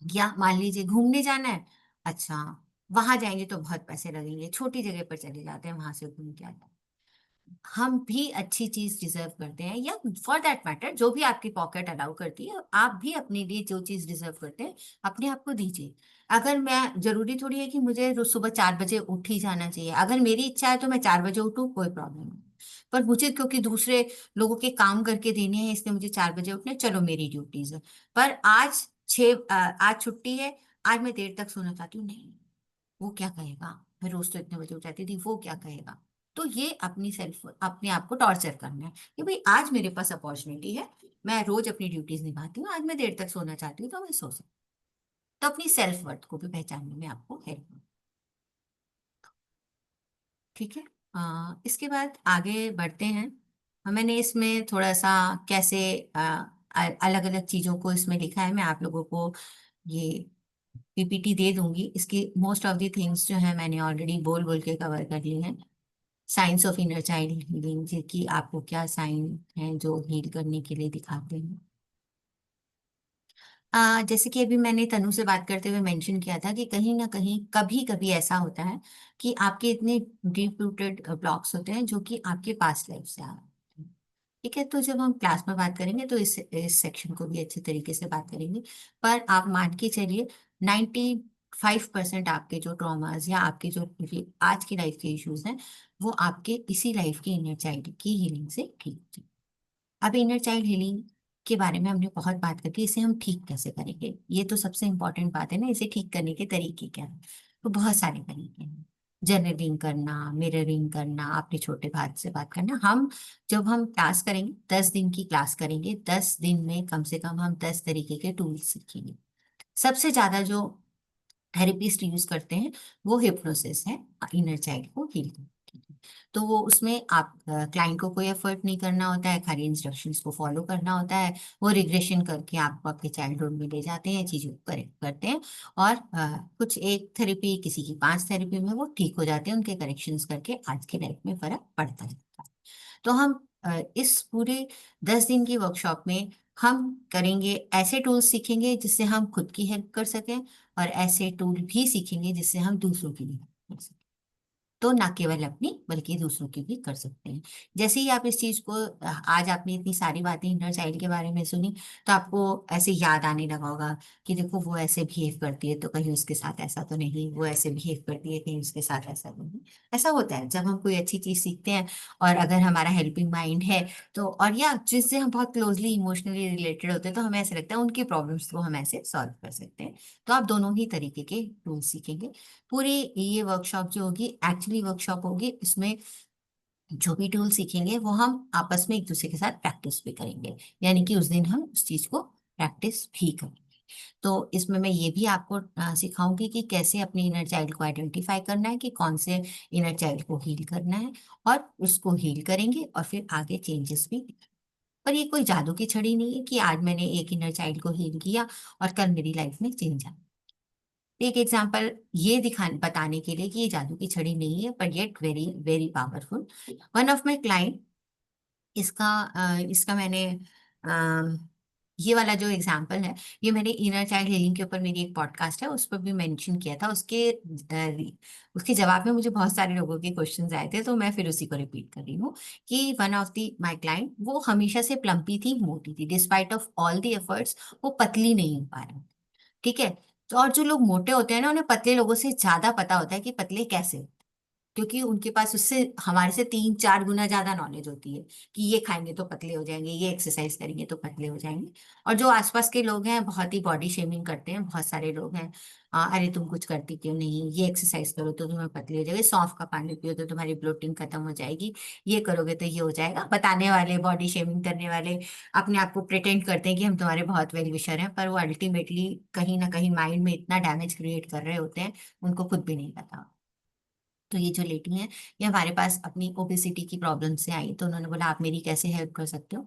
या मान लीजिए घूमने जाना है, अच्छा वहां जाएंगे तो बहुत पैसे लगेंगे, छोटी जगह पर चले जाते हैं, वहां से घूम के आते हैं। हम भी अच्छी चीज डिजर्व करते हैं, या फॉर दैट मैटर जो भी आपकी पॉकेट अलाउ करती है, आप भी अपने लिए जो चीज डिजर्व करते हैं अपने आप को दीजिए। अगर मैं, जरूरी थोड़ी है कि मुझे रोज सुबह 4 बजे उठ ही जाना चाहिए, अगर मेरी इच्छा है तो मैं 4 बजे उठूँ, कोई प्रॉब्लम नहीं। पर मुझे क्योंकि दूसरे लोगों के काम करके देने हैं, इसलिए मुझे 4 बजे उठने, चलो मेरी ड्यूटीज है। पर आज आज छुट्टी है, आज मैं देर तक सोना चाहती हूँ, नहीं, वो क्या कहेगा, मैं रोज तो इतने बजे उठ जाती थी, वो क्या कहेगा। तो ये अपनी सेल्फ, अपने आप को टॉर्चर करना है कि भाई आज मेरे पास अपॉर्चुनिटी है, मैं रोज अपनी ड्यूटीज निभाती हूँ, आज मैं देर तक सोना चाहती हूँ तो मैं सो सकती हूँ। तो अपनी सेल्फ वर्थ को भी पहचानने में आपको हेल्प। ठीक है, इसके बाद आगे बढ़ते हैं। मैंने इसमें थोड़ा सा कैसे अलग अलग चीजों को इसमें लिखा है, मैं आप लोगों को ये पीपीटी दे दूंगी, इसकी मोस्ट ऑफ द थिंग्स जो है मैंने ऑलरेडी बोल बोल के कवर कर ली हैं। Science of inner child healing, कि आपको क्या साइन है जो हील करने के लिए दिखाते हैं। जैसे कि अभी मैंने तनु से बात करते हुए मेंशन किया था कि कहीं ना कहीं कभी कभी ऐसा होता है कि आपके इतने डीप रूटेड ब्लॉक्स होते हैं जो कि आपके पास्ट लाइफ से आ रहे हैं। ठीक है, तो जब हम क्लास में बात करेंगे तो इस सेक्शन को भी अच्छे तरीके से बात करेंगे। पर आप मान के चलिए 95% आपके जो ट्रॉमास या आपके जो आज की लाइफ के इश्यूज हैं, वो आपके इसी लाइफ की इनर चाइल्ड की हीलिंग से ठीक होते हैं। अब इनर चाइल्ड हीलिंग के बारे में हमने बहुत बात कर दी, इसे हम ठीक कैसे करेंगे, ये तो सबसे इंपॉर्टेंट बात है ना, इसे ठीक करने के तरीके क्या है। तो बहुत सारे तरीके हैं, जर्नलिंग करना, मिररिंग करना, अपने छोटे भाई से बात करना। जब हम क्लास करेंगे, 10 दिन की क्लास करेंगे, 10 दिन में कम से कम हम 10 तरीके के टूल्स सीखेंगे। सबसे ज्यादा जो थेरेपिस्ट यूज करते हैं वो हिप्नोसिस है, इनर चाइल्ड को हील करने के लिए। तो वो उसमें आप क्लाइंट को कोई एफर्ट नहीं करना होता है, खाली इंस्ट्रक्शंस को फॉलो करना होता है। वो रिग्रेशन करके आपको आपके चाइल्डहुड में ले जाते हैं, चीजों को करेक्ट करते हैं, और कुछ एक थेरेपी, किसी की 5 थेरेपी में वो ठीक हो जाते हैं, उनके करेक्शंस करके आज की लाइफ में फर्क पड़ता जाता है। तो हम इस पूरे 10 दिन की वर्कशॉप में हम करेंगे, ऐसे टूल्स सीखेंगे जिससे हम खुद की हेल्प कर सकें, और ऐसे टूल भी सीखेंगे जिससे हम दूसरों की भी हेल्प कर सकें। तो ना केवल अपनी बल्कि दूसरों की भी कर सकते हैं। जैसे ही आप इस चीज को, आज आपने इतनी सारी बातें इनर चाइल्ड के बारे में सुनी, तो आपको ऐसे याद आने लगा होगा कि देखो वो ऐसे बिहेव करती है तो कहीं उसके साथ ऐसा तो नहीं, वो ऐसे बिहेव करती है कहीं उसके साथ ऐसा तो नहीं। ऐसा होता है जब हम कोई अच्छी चीज सीखते हैं, और अगर हमारा हेल्पिंग माइंड है तो, और या जिससे हम बहुत क्लोजली इमोशनली रिलेटेड होते हैं, तो हमें ऐसा लगता है उनकी प्रॉब्लम्स को हम ऐसे सॉल्व कर सकते हैं। तो आप दोनों ही तरीके के टूल्स सीखेंगे। पूरी ये वर्कशॉप जो होगी एक्चुअली वर्कशॉप होगी, इसमें जो भी टूल सीखेंगे वो हम आपस में एक दूसरे के साथ प्रैक्टिस भी करेंगे, यानी कि उस दिन हम उस चीज को प्रैक्टिस भी करेंगे। तो इसमें मैं ये भी आपको सिखाऊंगी कि कैसे अपने इनर चाइल्ड को आइडेंटिफाई करना है, कि कौन से इनर चाइल्ड को हील करना है, और उसको हील करेंगे और फिर आगे चेंजेस भी। पर ये कोई जादू की छड़ी नहीं है कि आज मैंने एक इनर चाइल्ड को हील किया और कल मेरी लाइफ में चेंज आ। एक एग्जाम्पल ये बताने के लिए कि ये जादू की छड़ी नहीं है, पर yet very very powerful. One of my client, इसका मैंने ये वाला जो एग्जाम्पल है, ये मैंने इनर चाइल्ड हीलिंग के ऊपर मेरी एक पॉडकास्ट है, उस पर भी मेंशन किया था। उसके जवाब में मुझे बहुत सारे लोगों के क्वेश्चंस आए थे, तो मैं फिर उसी को रिपीट कर रही हूँ कि one of the my client, वो हमेशा से प्लम्पी थी, मोटी थी, despite of all the efforts वो पतली नहीं हो पा रही। ठीक है। तो और जो लोग मोटे होते हैं ना, उन्हें पतले लोगों से ज्यादा पता होता है कि पतले कैसे होते हैं, क्योंकि उनके पास उससे हमारे से 3-4 गुना ज्यादा नॉलेज होती है कि ये खाएंगे तो पतले हो जाएंगे, ये एक्सरसाइज करेंगे तो पतले हो जाएंगे। और जो आसपास के लोग हैं बहुत ही बॉडी शेमिंग करते हैं, बहुत सारे लोग हैं, अरे तुम कुछ करती क्यों नहीं, ये एक्सरसाइज करो तो तुम्हें पतले हो जाएगी, सौंफ का पानी पियो तो तुम्हारी ब्लोटिंग खत्म हो जाएगी, ये करोगे तो ये हो जाएगा। बताने वाले, बॉडी शेमिंग करने वाले अपने आप को प्रिटेंड करते हैं कि हम तुम्हारे बहुत वेल विशर हैं, पर वो अल्टीमेटली कहीं ना कहीं माइंड में इतना डैमेज क्रिएट कर रहे होते हैं, उनको खुद भी नहीं पता। तो ये जो लेडी है, ये हमारे पास अपनी ओबेसिटी की प्रॉब्लम से आई, तो उन्होंने बोला आप मेरी कैसे हेल्प कर सकते हो।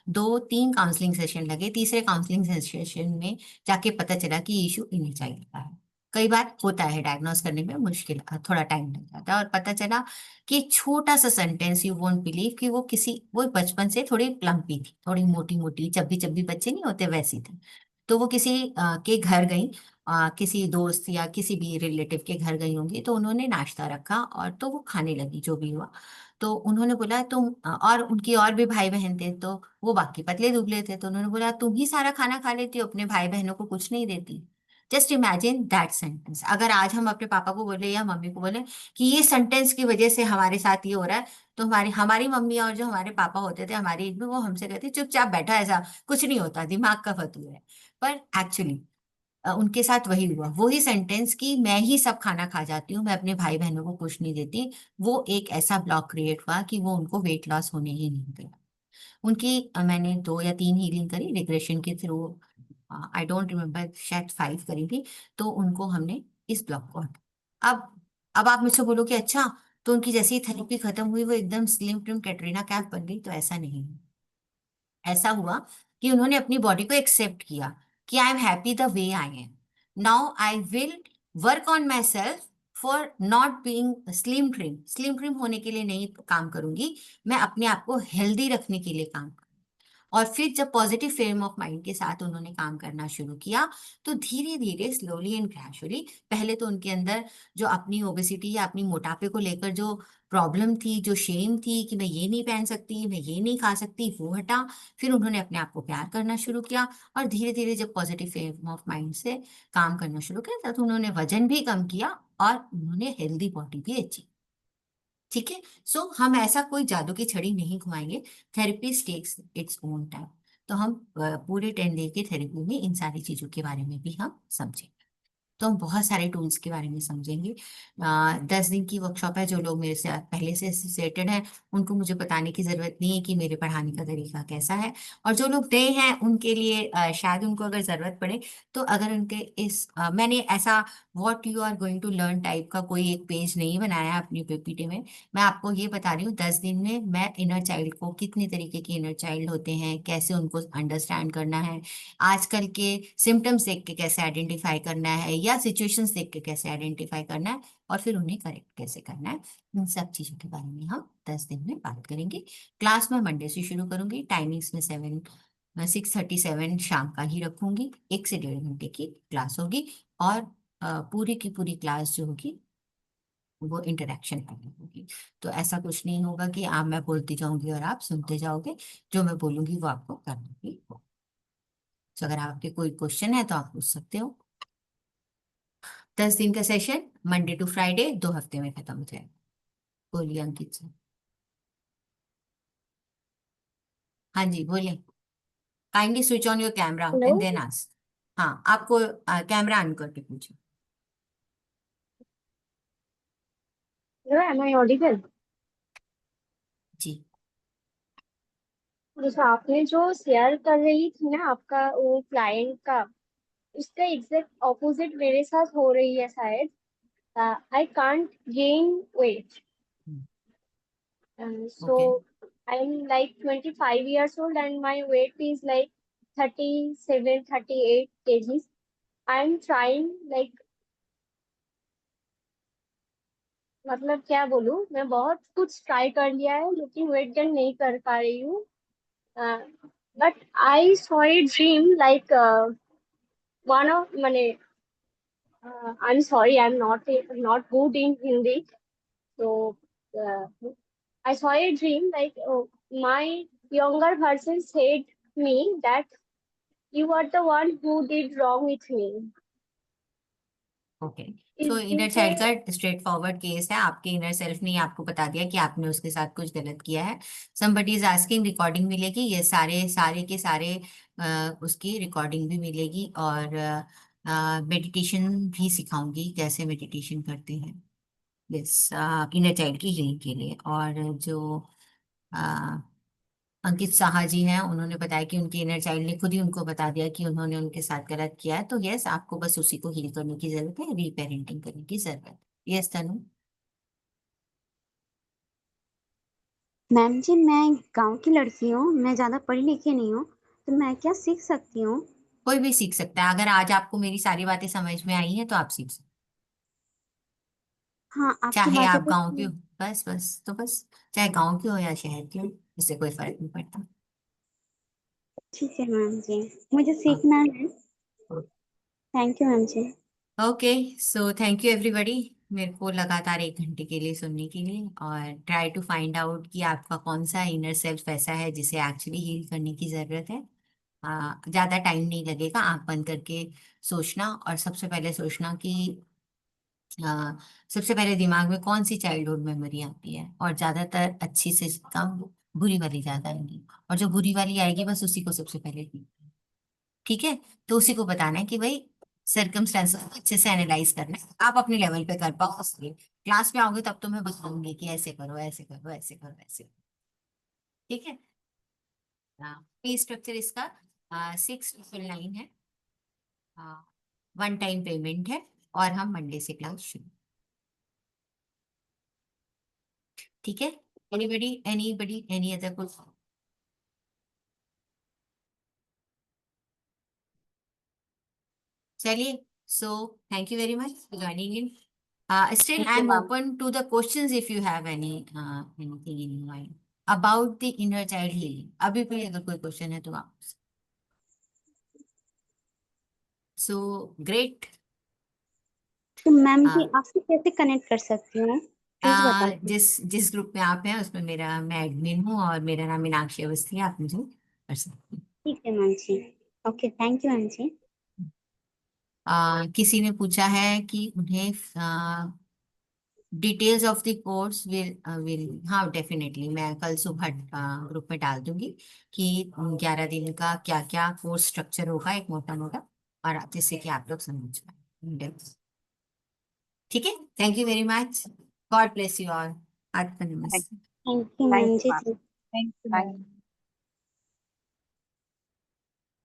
2-3 काउंसलिंग सेशन लगे, तीसरे काउंसलिंग सेशन में जाके पता चला कि ये इशू इन्हीं चाइल्ड का है। कई बार होता है डायग्नोस करने में मुश्किल, थोड़ा टाइम लग जाता है, और पता चला कि छोटा सा सेंटेंस, यू वोंट बिलीव, कि वो बचपन से थोड़ी प्लम्पी थी, थोड़ी मोटी मोटी चब्बी चब्बी बच्चे नहीं होते वैसी थी। तो वो किसी के घर गई, किसी दोस्त या किसी भी रिलेटिव के घर गई होंगी, तो उन्होंने नाश्ता रखा और तो वो खाने लगी, जो भी हुआ। तो उन्होंने बोला तुम, और उनकी और भी भाई बहन थे, तो वो बाकी पतले दुबले थे, तो उन्होंने बोला तुम ही सारा खाना खा लेती हो, अपने भाई बहनों को कुछ नहीं देती। Just imagine that sentence. अगर आज हम अपने पापा को बोले या मम्मी को बोले कि ये सेंटेंस की वजह से हमारे साथ ये हो रहा है, तो हमारी हमारी मम्मी और जो हमारे पापा होते थे हमारी एज में, वो हमसे कहते चुपचाप बैठा, ऐसा कुछ नहीं होता, दिमाग का फतूर है। पर एक्चुअली उनके साथ वही हुआ, वही सेंटेंस कि मैं ही सब खाना खा जाती हूँ, मैं अपने भाई बहनों को कुछ नहीं देती, वो एक ऐसा ब्लॉक क्रिएट हुआ कि वो उनको वेट लॉस होने ही नहीं दिया। उनकी मैंने 2 या 3 हीलिंग करी रिग्रेशन के थ्रू, आई डोंट रिमेम्बर, शायद 5 करी थी। तो उनको हमने इस ब्लॉक को अब अब आप मुझसे बोलो कि अच्छा, तो उनकी जैसी थेरेपी खत्म हुई वो एकदम स्लिम ट्रिम कैटरीना कैफ बन गई, तो ऐसा नहीं है। ऐसा हुआ कि उन्होंने अपनी बॉडी को एक्सेप्ट किया कि I am happy the way I am, now I will work on my self for not being slim trim. Slim trim होने के लिए नहीं काम करूंगी, मैं अपने आप को हेल्दी रखने के लिए काम। और फिर जब पॉजिटिव फ्रेम ऑफ माइंड के साथ उन्होंने काम करना शुरू किया, तो धीरे धीरे, स्लोली एंड ग्रेजुअली, पहले तो उनके अंदर जो अपनी ओबेसिटी या अपनी मोटापे को लेकर जो प्रॉब्लम थी, जो शेम थी कि मैं ये नहीं पहन सकती, मैं ये नहीं खा सकती, वो हटा। फिर उन्होंने अपने आप को प्यार करना शुरू किया, और धीरे धीरे जब पॉजिटिव फ्रेम ऑफ माइंड से काम करना शुरू किया, तो उन्होंने वजन भी कम किया और उन्होंने हेल्दी बॉडी भी अचीव। ठीक है। सो हम ऐसा कोई जादू की छड़ी नहीं घुमाएंगे, therapy takes its own time. तो हम पूरे 10 डे की थेरेपी में इन सारी चीजों के बारे में भी हम समझेंगे। तो हम बहुत सारे टूल्स के बारे में समझेंगे। 10 दिन की वर्कशॉप है, जो लोग मेरे से पहले से एसोसिएटेड हैं उनको मुझे बताने की जरूरत नहीं है कि मेरे पढ़ाने का तरीका कैसा है। और जो लोग नए हैं उनके लिए शायद उनको अगर जरूरत पड़े, तो अगर उनके मैंने ऐसा what you are going to learn type का कोई एक पेज नहीं बनाया है अपनी पीपीटी में। मैं आपको ये बता रही हूँ 10 दिन में मैं इनर चाइल्ड को, कितने तरीके के इनर चाइल्ड होते हैं, कैसे उनको अंडरस्टैंड करना है, आजकल के सिम्टम्स देख के कैसे आइडेंटिफाई करना है, या सिचुएशंस देख के कैसे आइडेंटिफाई करना है, और फिर उन्हें करेक्ट कैसे करना है, इन सब चीज़ों के बारे में हम 10 दिन में बात करेंगे। क्लास में मंडे से शुरू करूंगी, टाइमिंग्स में 6:37 शाम का ही रखूंगी, 1 से 1.5 घंटे की क्लास होगी। और पूरी की पूरी क्लास जो होगी वो इंटरेक्शन करनी होगी। तो ऐसा कुछ नहीं होगा कि आप, मैं बोलती जाऊंगी और आप सुनते जाओगे, जो मैं बोलूंगी वो आपको करना ही होगा। तो अगर आपके कोई क्वेश्चन है तो आप पूछ सकते हो। 10 दिन का सेशन, मंडे टू फ्राइडे, 2 हफ्ते में खत्म हो जाएगा। बोलिए अंकित सर। हाँ जी बोलिए। Kindly switch on your camera hello and then ask. हाँ, आपको कैमरा ऑन करके पूछो। Hello, am I audible? जी। जैसे आपने जो शेयर कर रही थी ना आपका वो क्लाइंट का, उसका एग्जैक्ट ऑपोजिट मेरे साथ हो रही है शायद। I can't gain weight, so okay. I am like 25 years old and my weight is like 37-38 kgs. I am trying like, मतलब क्या बोलूं, मैं बहुत कुछ ट्राई कर लिया है लेकिन वेट गेन नहीं कर पा रही हूँ। But I saw a dream like one of mane. I'm sorry, I'm not good in Hindi. So uh, I saw a dream like my younger version said me that you are the one who did wrong with me. Okay, Is so inner this child a का straight forward case है। आपके inner self ने आपको बता दिया कि आपने उसके साथ कुछ गलत किया है। समबडी इज आस्किंग, रिकॉर्डिंग मिलेगी, ये सारे सारे के सारे उसकी रिकॉर्डिंग भी मिलेगी, और मेडिटेशन भी सिखाऊंगी, कैसे मेडिटेशन करते हैं दिस इनर चाइल्ड की हीलिंग के लिए। और जो अंकित साहा जी हैं, उन्होंने बताया कि उनके इनर चाइल्ड ने खुद ही उनको बता दिया कि उन्होंने उनके साथ गलत किया है। तो यस, आपको बस उसी को हील करने की जरूरत है, रीपेरेंटिंग करने की जरूरत है। यस तनु। मैम जी, मैं गांव की लड़की हूँ, मैं ज्यादा पढ़ी लिखी नहीं हूँ, तो मैं क्या सीख सकती हूँ? कोई भी सीख सकता है, अगर आज आपको मेरी सारी बातें समझ में आई हैं तो आप सीख सकते हाँ, हैं। आपकी चाहे बातें आप तो गाँव के हो, बस बस तो बस, चाहे गाँव के हो या शहर के हो, इससे कोई फर्क नहीं पड़ता। ठीक है मैम जी, मुझे सीखना है। Thank you ma'am ji. Okay, so thank you everybody मेरे को लगातार 1 घंटे के लिए सुनने के लिए, और ट्राई टू फाइंड आउट कि आपका कौन सा इनर सेल्फ ऐसा है जिसे एक्चुअली हील करने की जरूरत है। ज्यादा टाइम नहीं लगेगा, आंख बंद करके सोचना, और सबसे पहले सोचना कि आ, सबसे पहले दिमाग में कौन सी चाइल्डहुड मेमोरी आती है, और ज्यादातर अच्छी से कम, बुरी वाली ज्यादा आएंगी, और जो बुरी वाली आएगी बस उसी को सबसे पहले ठीक है। तो उसी को बताना है कि भाई सर्कमस्टेंस अच्छे से एनालाइज करना है, आप अपने लेवल पे कर पाओ। इसलिए क्लास में आओगे तब तो मैं बताऊंगी कि ऐसे करो, ऐसे करो, ऐसे करो, ऐसे करो। ठीक है। पे स्ट्रक्चर इसका 699 है, 1 टाइम पेमेंट है, और हम मंडे से क्लास शुरू। ठीक है। Anybody any other question? चलिए, so thank you very much for joining in. Still, thank you I'm ma'am. open to the questions if you have anything in mind about the inner child healing. अभी भी अगर कोई question है तो आप। So great. तो ma'am जी, आपसे कैसे कनेक्ट कर सकती हूँ, प्लीज बता दीजिए। जिस जिस ग्रुप में आप हैं उसमें मैं एडमिन हूँ, और मेरा नाम मीनाक्षी अवस्थी है, आप मुझे कर सकते हैं। ठीक है ma'am ji. Okay, thank you ma'am जी। किसी ने पूछा है कि उन्हें details of the course will हाँ डेफिनेटली मैं कल सुबह ग्रुप में डाल दूंगी कि 11 दिन का क्या क्या कोर्स स्ट्रक्चर होगा, एक मोटा मोटा, और जिससे कि आप लोग समझ पाए। ठीक है। Thank you very much. God bless you all. आत्मा नमस्ते। Thank you thank ma'am you ji. Ma'am. Thank you ma'am.